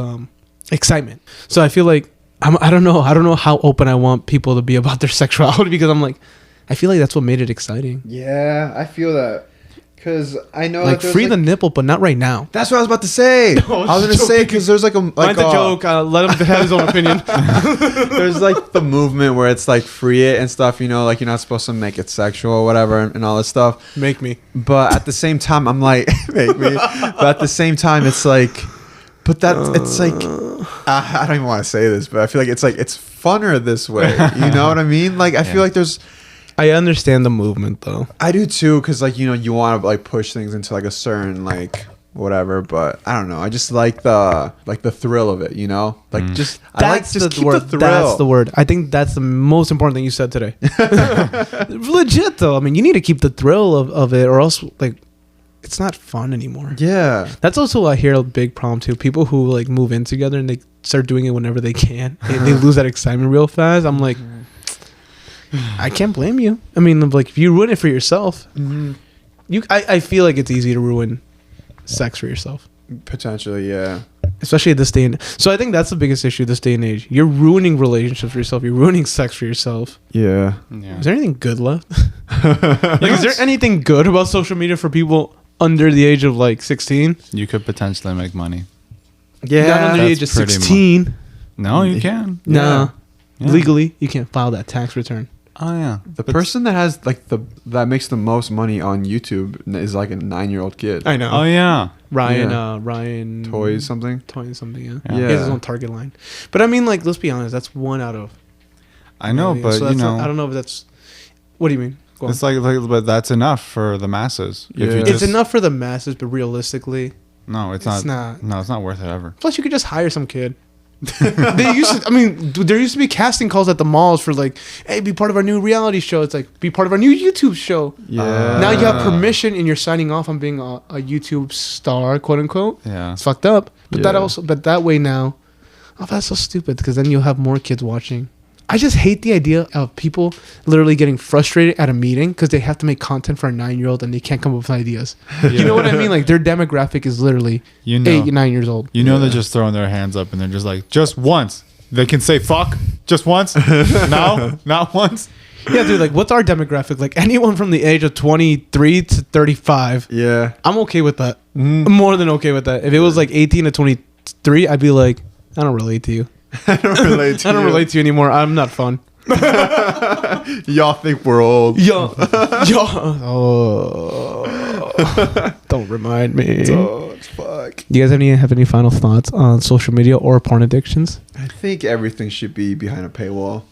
excitement. So I feel like I don't know how open I want people to be about their sexuality, because I'm like, I feel like that's what made it exciting. Yeah, I feel that. Because I know Like free the nipple, but not right now. That's what I was about to say. Oh, I was going to say because there's like a Mind the joke. Let him have his own opinion. there's like the movement where it's like free it and stuff, you know, like you're not supposed to make it sexual or whatever and all this stuff. Make me. But at the same time, I'm like, make me. But at the same time, it's like, but that it's like, I don't even want to say this, but I feel like it's funner this way. You know what I mean? Like I feel like there's. I understand the movement though. I do too, because like, you know, you want to like push things into like a certain like whatever, but I don't know. I just like the thrill of it, you know, like just I like just keep the thrill. That's the word. I think that's the most important thing you said today. Legit though. I mean, you need to keep the thrill of it, or else like it's not fun anymore. Yeah. That's also I hear a big problem too. People who like move in together and they start doing it whenever they can, they lose that excitement real fast. I'm like, I can't blame you. I mean, like if you ruin it for yourself, I feel like it's easy to ruin sex for yourself, Potentially, yeah. especially at this day and. So I think that's the biggest issue this day and age. You're ruining relationships for yourself. You're ruining sex for yourself. Yeah. Is there anything good left? Like, is there anything good about social media for people under the age of like 16? You could potentially make money. Yeah. Not under the that's age of pretty 16. No, you can. No. Yeah. Legally, you can't file that tax return. Oh yeah. The person that has like that makes the most money on YouTube is like a 9-year-old kid. I know. Oh yeah. Ryan, Yeah. Ryan Toys something. Toys something, yeah. Yeah. He has his own Target line. But I mean, like, let's be honest, that's one out of. I know, million. but So you that's know, not- I don't know if that's. What do you mean? Go on. it's like, but that's enough for the masses. If you Yeah. It's just, enough for the masses, but realistically, No, it's it's not. not. No, it's not worth it ever. Plus, you could just hire some kid. They used to. I mean, dude, there used to be casting calls at the malls for like, "Hey, be part of our new reality show." It's like, be part of our new YouTube show. Yeah. Now you have permission, and you're signing off on being a YouTube star, quote unquote. Yeah. It's fucked up. But Yeah. but that way now, oh, that's so stupid, because then you'll have more kids watching. I just hate the idea of people literally getting frustrated at a meeting because they have to make content for a 9-year-old and they can't come up with ideas. You know what I mean? Like their demographic is literally You know. 8, 9 years old. You know they're just throwing their hands up and they're just like, just once. They can say fuck just once. No, not once. Yeah, dude. Like, what's our demographic? Like anyone from the age of 23 to 35. Yeah. I'm okay with that. I'm more than okay with that. If it was like 18 to 23, I'd be like, I don't relate to you. I don't relate to I don't relate to you anymore. I'm not fun. Y'all think we're old. Yo, oh, don't remind me. Oh, fuck. You guys have any final thoughts on social media or porn addictions? I think everything should be behind a paywall.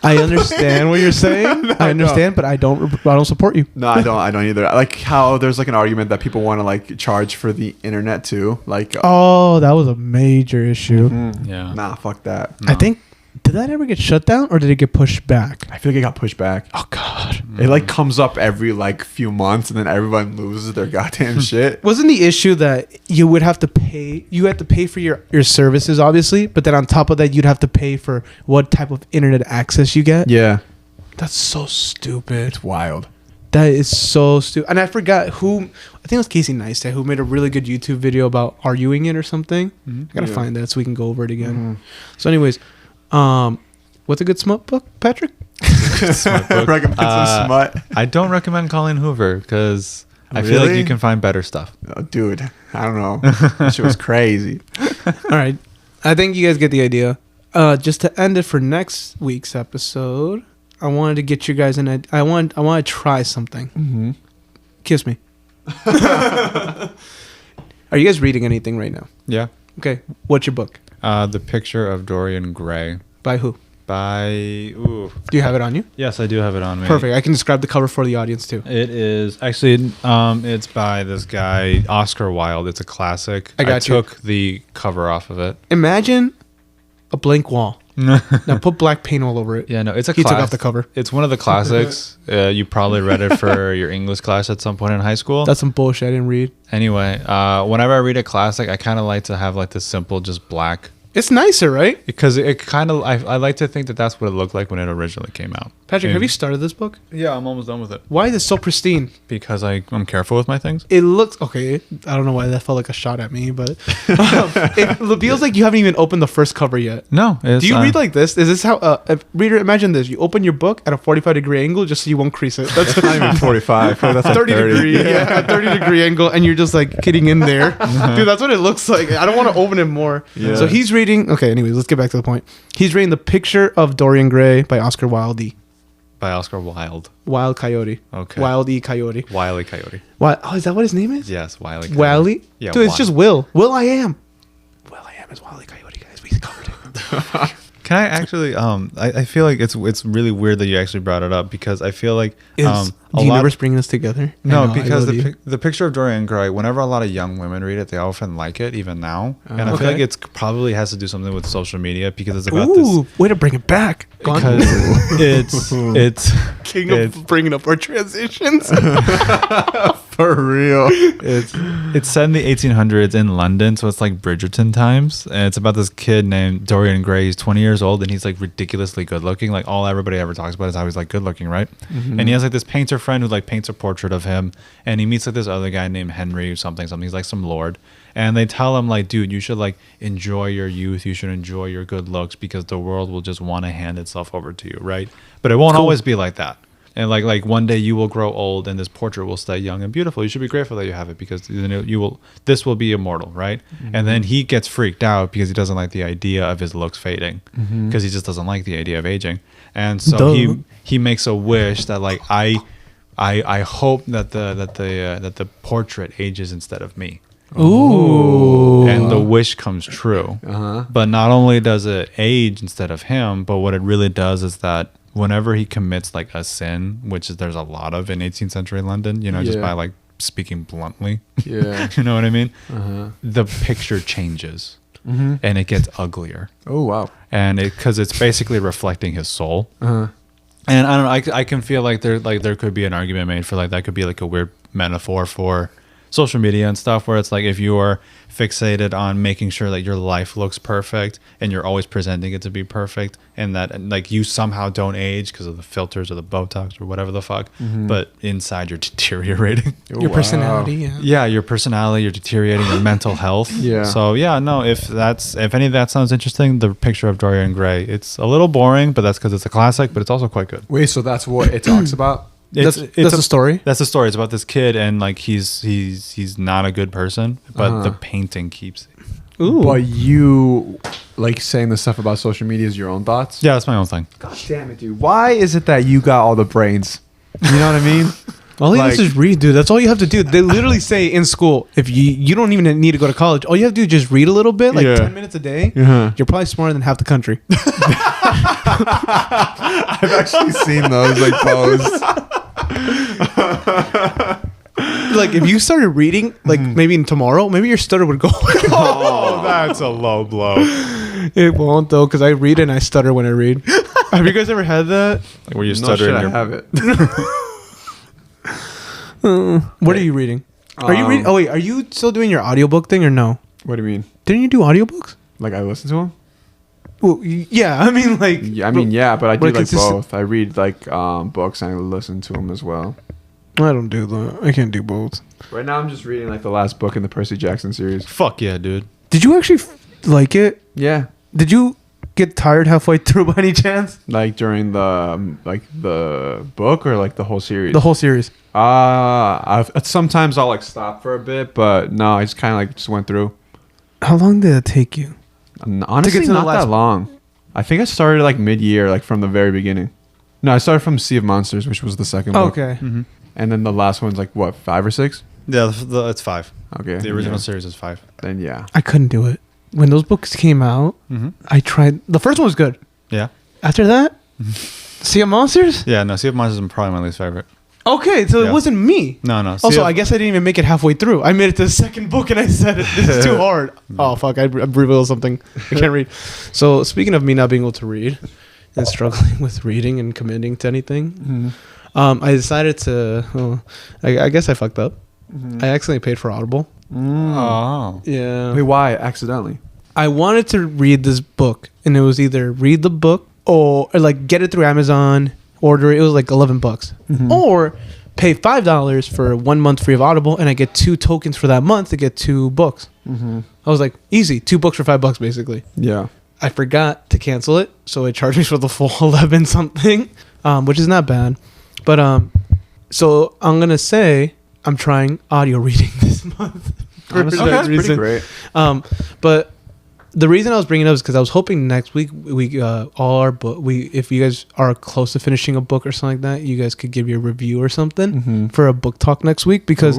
I understand what you're saying. I understand, but I don't support you. No, I don't either. I like how there's like an argument that people want to like charge for the internet too. Like, Oh, that was a major issue. Yeah. nah, fuck that. I think, did that ever get shut down or did it get pushed back? I feel like it got pushed back. Oh God. It like comes up every like few months, and then everyone loses their goddamn shit. Wasn't the issue that you would have to pay? You had to pay for your services, obviously, but then on top of that, you'd have to pay for what type of internet access you get. Yeah, That's so stupid. it's wild. That is so stupid. And I forgot who. I think it was Casey Neistat who made a really good YouTube video about arguing it or something. I gotta Yeah. find that so we can go over it again. So, anyways, what's a good smut book, Patrick? Recommend some smut. I don't recommend Colleen Hoover because I feel like Really? you can find better stuff. Oh, dude, I don't know. That shit was crazy. All right, I think you guys get the idea. Just to end it for next week's episode, I wanted to get you guys in. I want to try something. Mm-hmm. Kiss me. Are you guys reading anything right now? Yeah. Okay, what's your book? The Picture of Dorian Gray By who? by. Ooh. Do you have it on you? Yes, I do have it on me. Perfect. I can describe the cover for the audience too. It is actually it's by this guy Oscar Wilde. It's a classic. I got you. took the cover off of it. Imagine a blank wall. Now put black paint all over it. Yeah, no, it's a He took class- off the cover. It's one of the classics. You probably read it for your English class at some point in high school. That's some bullshit I didn't read. Anyway, whenever I read a classic, I kind of like to have like the simple, just black. It's nicer, right? Because it kind of, I like to think that that's what it looked like when it originally came out. Patrick, And- have you started this book? Yeah, I'm almost done with it. Why is it so pristine? Because I'm careful with my things. It looks okay. I don't know why that felt like a shot at me, but it feels like you haven't even opened the first cover yet. No. It's, Do you read like this? Is this how reader? Imagine this: you open your book at a 45-degree angle just so you won't crease it. That's Not even 45. That's like 30 degree, yeah, a 30-degree angle, and you're just like getting in there, dude. That's what it looks like. I don't want to open it more. Yeah. So he's reading. Okay, anyways, let's get back to the point. He's reading The Picture of Dorian Gray by Oscar Wilde. By Oscar Wilde. Wild Coyote. Okay. Wild E. Coyote. Wile E. Coyote. What? Oh, is that what his name is? Yes, Wile E. Coyote. Wiley? Yeah, Dude, it's Wile. just Will. Will I am. Will I am is Wild E. Coyote, guys. We covered it. Can I actually? I feel like it's really weird that you actually brought it up because I feel like Is a the lot. universe bringing us together? No, I know, I because love you. the Picture of Dorian Gray. Whenever a lot of young women read it, they often like it, even now. And I Okay. feel like it's probably has to do something with social media because it's about Ooh, way to bring it back. Go on. this. It's King it's- of bringing up our transitions. For real. it's set in the 1800s in London, so it's like Bridgerton times, and it's about this kid named Dorian Gray. He's 20 years old, and he's like ridiculously good looking. Like all everybody ever talks about is how he's like good looking, right? And he has like this painter friend who like paints a portrait of him, and he meets like this other guy named Henry or something. He's like some lord, and they tell him like, dude, you should like enjoy your youth. You should enjoy your good looks because the world will just want to hand itself over to you, right? But it won't always be like that. And like one day you will grow old and this portrait will stay young and beautiful. You should be grateful that you have it because this will be immortal, right? And then he gets freaked out because he doesn't like the idea of his looks fading because he just doesn't like the idea of aging. And so Duh. he makes a wish that like I hope that the portrait ages instead of me. Ooh. And the wish comes true. Uh-huh. But not only does it age instead of him, but what it really does is that whenever he commits like a sin, which is there's a lot of in 18th century London, just Yeah. by like speaking bluntly, Yeah. you know what I mean? Uh-huh. The picture changes Mm-hmm. and it gets uglier. Oh, wow. And because it's basically reflecting his soul. Uh-huh. And I don't know, I can feel like there could be an argument made for like that could be like a weird metaphor for social media and stuff where it's like if you are fixated on making sure that your life looks perfect and you're always presenting it to be perfect and that like you somehow don't age because of the filters or the Botox or whatever the fuck, but inside you're deteriorating. Oh, Your wow. personality, yeah. Yeah, your personality, you're deteriorating your mental health. Yeah. So yeah, no, if any of that sounds interesting, The Picture of Dorian Gray. It's a little boring, but that's because it's a classic, but it's also quite good. Wait, so that's what it talks about? That's the story. That's the story. It's about this kid and like he's not a good person, but Uh-huh. the painting keeps. Ooh. But you, like, saying the stuff about social media is your own thoughts? Yeah, that's my own thing. God damn it, dude. Why is it that you got all the brains? You know what I mean? All you have to do Like- is read, dude. That's all you have to do. They literally say in school, if you don't even need to go to college, all you have to do is just read a little bit, like Yeah. 10 minutes a day. Uh-huh. You're probably smarter than half the country. I've actually seen those like posts. Like if you started reading, like maybe tomorrow, maybe your stutter would go. Oh, that's a low blow. It won't though, because I read and I stutter when I read. Have you guys ever had that? Like where you No stutter shit, in I your have it. What are you reading? Are you reading? Oh wait, are you still doing your audiobook thing or no? What do you mean? Didn't you do audiobooks? Like I listen to them? Well, yeah. I mean, like. Yeah, I mean, yeah, but I do Like like consistent- both. I read like books and I listen to them as well. I don't do that. I can't do both. Right now, I'm just reading like the last book in the Percy Jackson series. fuck yeah, dude. Did you actually like it? Yeah, Did you get tired halfway through by any chance? like during the book or like the whole series. The whole series. Sometimes I'll like stop for a bit, but no, I just kind of like just went through. How long did it take you? Honestly, to the not last- that long. I think I started like mid-year, like from the very beginning. No, I started from Sea of Monsters, which was the second book. Okay. And then the last one's like what, 5 or 6? Yeah, it's 5. Okay. The original yeah. series is 5. Then yeah. I couldn't do it. When those books came out, I tried. The first one was good. Yeah. After that, Sea of Monsters? Yeah, no, Sea of Monsters is probably my least favorite. Okay, so Yeah. it wasn't me. No. Also, I guess I didn't even make it halfway through. I made it to the second book and I said, this is too hard. Oh, fuck. I revealed something. I can't read. So, speaking of me not being able to read and struggling with reading and committing to anything, I decided to, I guess I fucked up. I accidentally paid for Audible. Oh. Yeah. Wait, why? Accidentally. I wanted to read this book, and it was either read the book or like get it through Amazon, order it. It was like $11, or pay $5 for 1 month free of Audible, and I get 2 tokens for that month to get 2 books. I was like, easy, 2 books for $5 basically. Yeah. I forgot to cancel it, so it charged me for the full 11 something, which is not bad. But so I'm gonna say I'm trying audio reading this month. for Honestly, that that's pretty reason. great. But the reason I was bringing it up is because I was hoping next week if you guys are close to finishing a book or something like that, you guys could give your review or something for a book talk next week. Because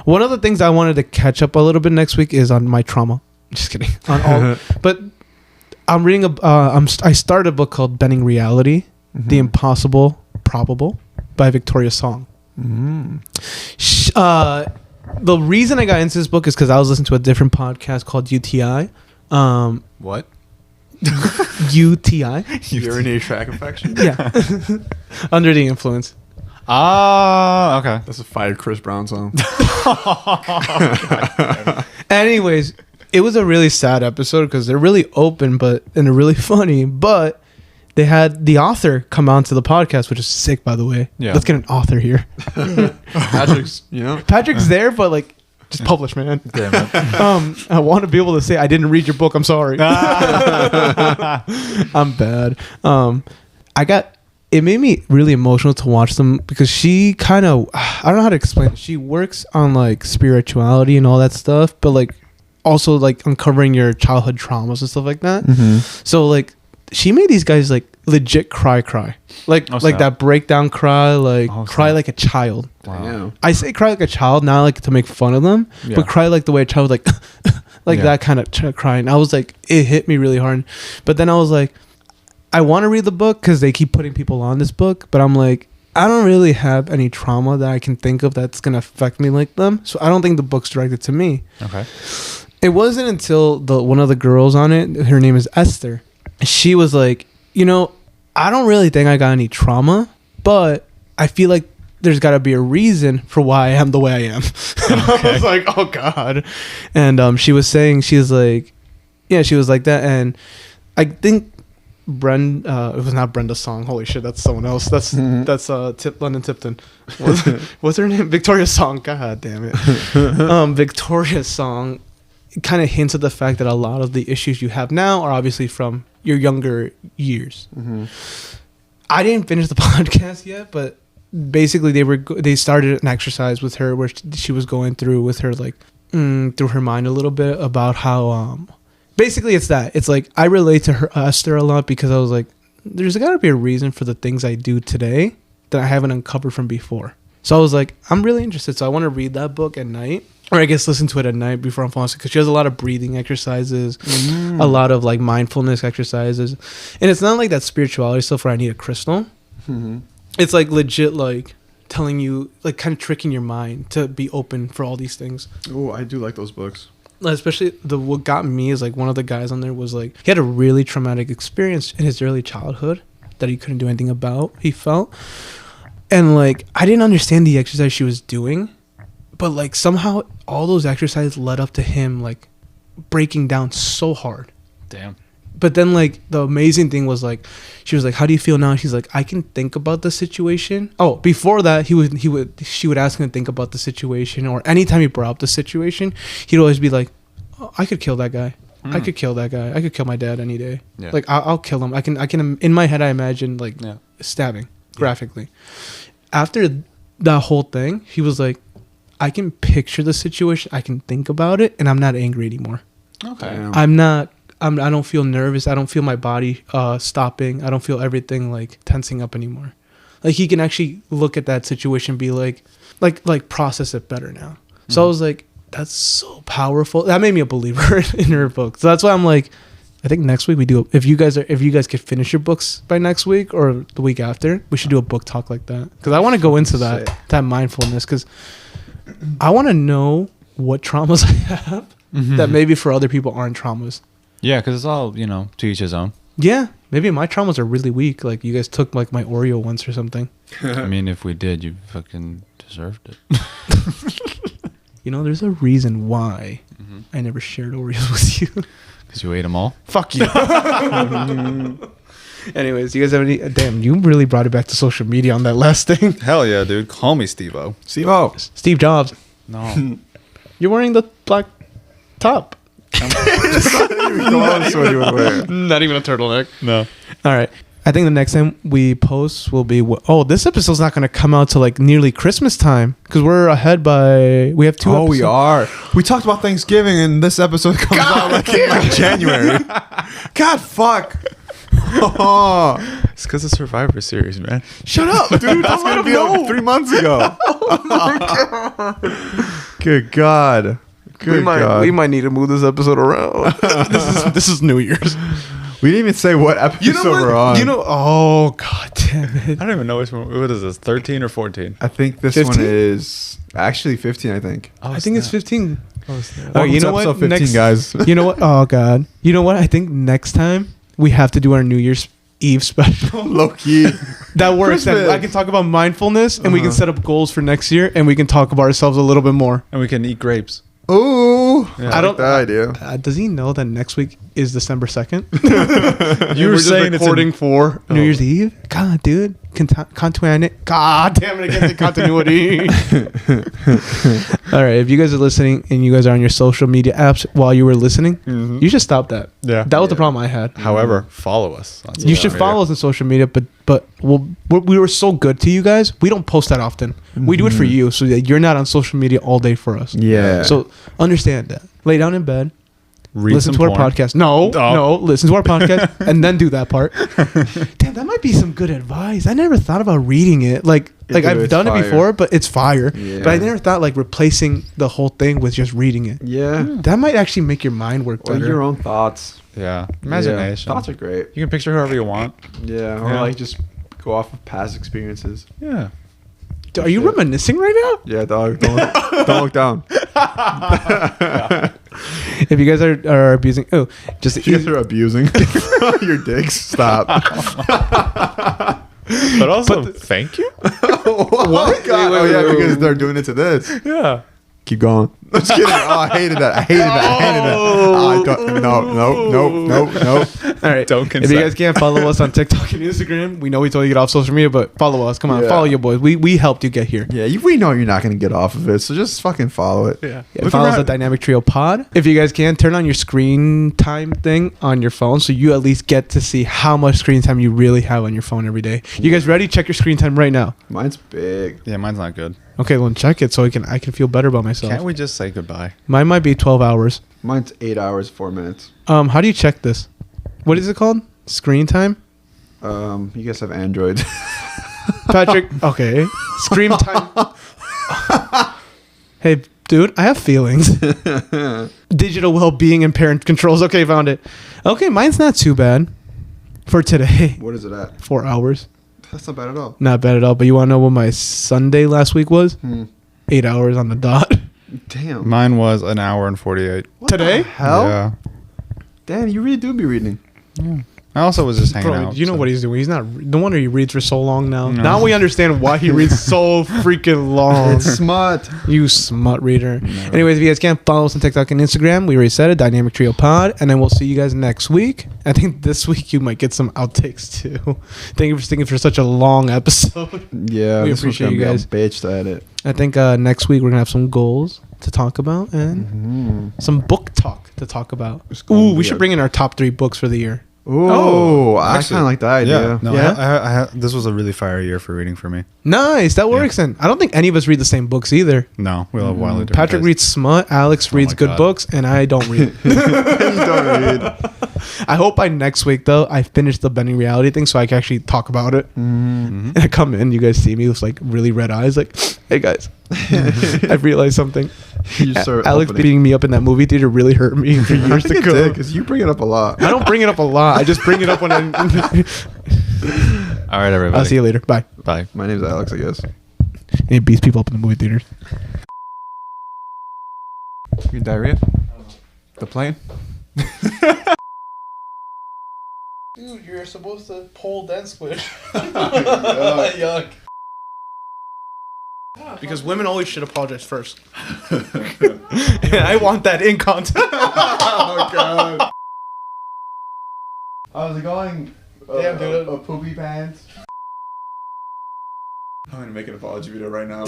one of the things I wanted to catch up a little bit next week is on my trauma. Just kidding. On all, but I'm reading I started a book called Bending Reality: The Impossible Probable by Victoria Song. The reason I got into this book is because I was listening to a different podcast called UTI. What? UTI. Urinary tract infection. Yeah. Under the influence. Ah, okay. That's a fire Chris Brown song. Anyways, it was a really sad episode because they're really open and they're really funny, but they had the author come on to the podcast, which is sick, by the way. Yeah. Let's get an author here. Patrick's, Patrick's there, but like, just publish, man. Damn it. I want to be able to say I didn't read your book. I'm sorry. I'm bad. It made me really emotional to watch them because she kind of, I don't know how to explain it. She works on like spirituality and all that stuff, but like also like uncovering your childhood traumas and stuff like that. So like she made these guys like legit cry like snap. that breakdown cry, like Oh, cry snap. like a child. Wow. I say cry like a child, not like to make fun of them, Yeah. but cry like the way a child would, like Yeah. that kind of crying. I was like, it hit me really hard. But then I was like, I want to read the book because they keep putting people on this book, but I'm like, I don't really have any trauma that I can think of that's going to affect me like them. So I don't think the book's directed to me. Okay. It wasn't until one of the girls on it, her name is Esther. She was like, I don't really think I got any trauma, but I feel like there's got to be a reason for why I am the way I am. I was like, oh God. And she was saying, she was like that. And I think it was not Brenda's song. Holy shit, that's someone else. That's London Tipton. What's her name? Victoria's song. God damn it. Victoria's song kind of hints at the fact that a lot of the issues you have now are obviously from your younger years. I didn't finish the podcast yet, but basically they started an exercise with her where she was going through with her like through her mind a little bit about how basically it's like I relate to her Esther a lot because I was like, there's got to be a reason for the things I do today that I haven't uncovered from before. So I was like, I'm really interested. So I want to read that book at night, or I guess listen to it at night before I'm falling asleep, because she has a lot of breathing exercises, a lot of like mindfulness exercises, and it's not like that spirituality stuff where I need a crystal. It's like legit, like telling you, like kind of tricking your mind to be open for all these things. Oh, I do like those books. Especially what got me is like one of the guys on there was like, he had a really traumatic experience in his early childhood that he couldn't do anything about, he felt. And like, I didn't understand the exercise she was doing, but like somehow all those exercises led up to him like breaking down so hard. Damn. But then like the amazing thing was like, she was like, how do you feel now? She's like, I can think about the situation. Oh, before that, she would ask him to think about the situation, or anytime he brought up the situation, he'd always be like, oh, I could kill that guy. I could kill that guy. I could kill my dad any day. Yeah. Like I'll kill him. I can in my head I imagine like stabbing graphically. After that whole thing, he was like, I can picture the situation, I can think about it, and I'm not angry anymore. Okay. Damn. I don't feel nervous. I don't feel my body stopping. I don't feel everything like tensing up anymore. Like he can actually look at that situation, be like process it better now. So I was like, that's so powerful. That made me a believer in her book. So that's why I'm like, I think next week we do. If you guys could finish your books by next week or the week after, we should do a book talk like that. Because I want to go into that mindfulness. Because I want to know what traumas I have that maybe for other people aren't traumas. Yeah, because it's all, to each his own. Yeah, maybe my traumas are really weak. Like you guys took like my Oreo once or something. I mean, if we did, you fucking deserved it. There's a reason why I never shared Oreos with you. Because you ate them all? Fuck you. Anyways, you guys have any... Damn, you really brought it back to social media on that last thing. Hell yeah, dude. Call me Steve-O. Steve-O. Steve Jobs. No. You're wearing the black top. Not even a turtleneck. No. All right. I think the next time we post will be... this episode's not going to come out till like nearly Christmas time. Because we're ahead by... We have 2 episodes. we are. We talked about Thanksgiving and this episode comes out like in like January. God, fuck. It's because of Survivor Series, man. Shut up, dude. That's going to be like 3 months ago. Oh my God. Good God. Good God. We might need to move this episode around. This is New Year's. We didn't even say what episode we're on. Oh, God damn it. I don't even know which one. What is this, 13 or 14? I think this 15? one is actually 15, I think. I think it's 15. You know what? Episode 15, guys. You know what? Oh, God. You know what? I think next time we have to do our New Year's Eve special. Low key. That works. Christmas. I can talk about mindfulness and we can set up goals for next year and we can talk about ourselves a little bit more. And we can eat grapes. Ooh. Yeah. I like that idea. Does he know that next week is December 2nd? You were saying it's recording for New Year's Eve? God, dude. Continuity. God damn it. I can't say continuity. All right. If you guys are listening and you guys are on your social media apps while you were listening, you should stop that. Yeah. That was the problem I had. However, follow us on You should follow us on social media, but we were so good to you guys. We don't post that often. We do it for you, so that you're not on social media all day for us. Yeah. So understand that. Lay down in bed, listen to some our porn. podcast. No, listen to our podcast and then do that part. Damn, that might be some good advice. I never thought about reading it. Like I've done it before, but it's fire. Yeah. But I never thought like replacing the whole thing with just reading it. Yeah. That might actually make your mind work Or better. your own thoughts. Yeah. Imagination. Yeah. Thoughts are great. You can picture whoever you want. Yeah. Or like just go off of past experiences. Yeah. Are you reminiscing right now? Yeah, dog. Don't look down. If you guys are abusing, just You guys are abusing your dicks. Stop. But also, thank you. What? God. Oh yeah, because they're doing it to this. Yeah. Keep going. I'm just kidding. Oh, I hated that. No. all right. Don't If consent. you guys can't follow us on TikTok and Instagram, we know we told you to get off social media, but follow us. Come on, Yeah. follow your boys. We helped you get here. Yeah, we know you're not going to get off of it, so just fucking follow it. Yeah. Yeah, follow us at Dynamic Trio Pod. If you guys can, turn on your screen time thing on your phone so you at least get to see how much screen time you really have on your phone every day. You guys ready? Check your screen time right now. Mine's big. Yeah, mine's not good. Okay, well, check it so I can feel better about myself. Can't we just say goodbye? Mine might be 12 hours. Mine's 8 hours, 4 minutes. How do you check this? What is it called? Screen time? You guys have Android. Patrick, okay. Scream time. Hey, dude, I have feelings. Digital well-being and parent controls. Okay, found it. Okay, mine's not too bad for today. What is it at? 4 hours. That's not bad at all. Not bad at all. But you want to know what my Sunday last week was? 8 hours on the dot. Damn. Mine was an hour and 48. What Today? the hell? Yeah. Damn, you really do be reading. I also was just hanging Bro, out. you know so- what he's doing. He's not. No wonder he reads for so long now. No. Now we understand why he reads so freaking long. It's smart. You smut reader. Anyways, if you guys can't follow us on TikTok and Instagram, we already said it, Dynamic Trio Pod, and then we'll see you guys next week. I think this week you might get some outtakes too. Thank you for sticking for such a long episode. Yeah, We this one's appreciate gonna you be a guys. bitch to edit. I think next week we're gonna have some goals to talk about and some book talk to talk about. It's gonna Ooh, we be should a- bring in our top 3 books for the year. Oh, I actually, kind of like that idea. Yeah. No, Yeah? this was a really fire year for reading for me. Nice, that works. Then I don't think any of us read the same books either. No, we all have wildly different Patrick tastes. reads smut, Alex reads my good God. books, and I don't read. You don't read. I hope by next week though I finish the bending reality thing so I can actually talk about it. Mm-hmm. And I come in, you guys see me with like really red eyes, like, hey guys, I've realized something. You start Alex opening. beating me up in that movie theater really hurt me for I years think to it go. did, 'cause you bring it up a lot. I don't bring it up a lot. I just bring it up when I. All right, everybody. I'll see you later. Bye. Bye. My name's Alex, I guess. And he beats people up in the movie theaters. You diarrhea? The plane? Dude, you're supposed to pull then squish. Yuck. Because women always should apologize first. And I want that in content. Oh, God. How's it going? Damn, dude. A poopy pants? I'm gonna make an apology video right now.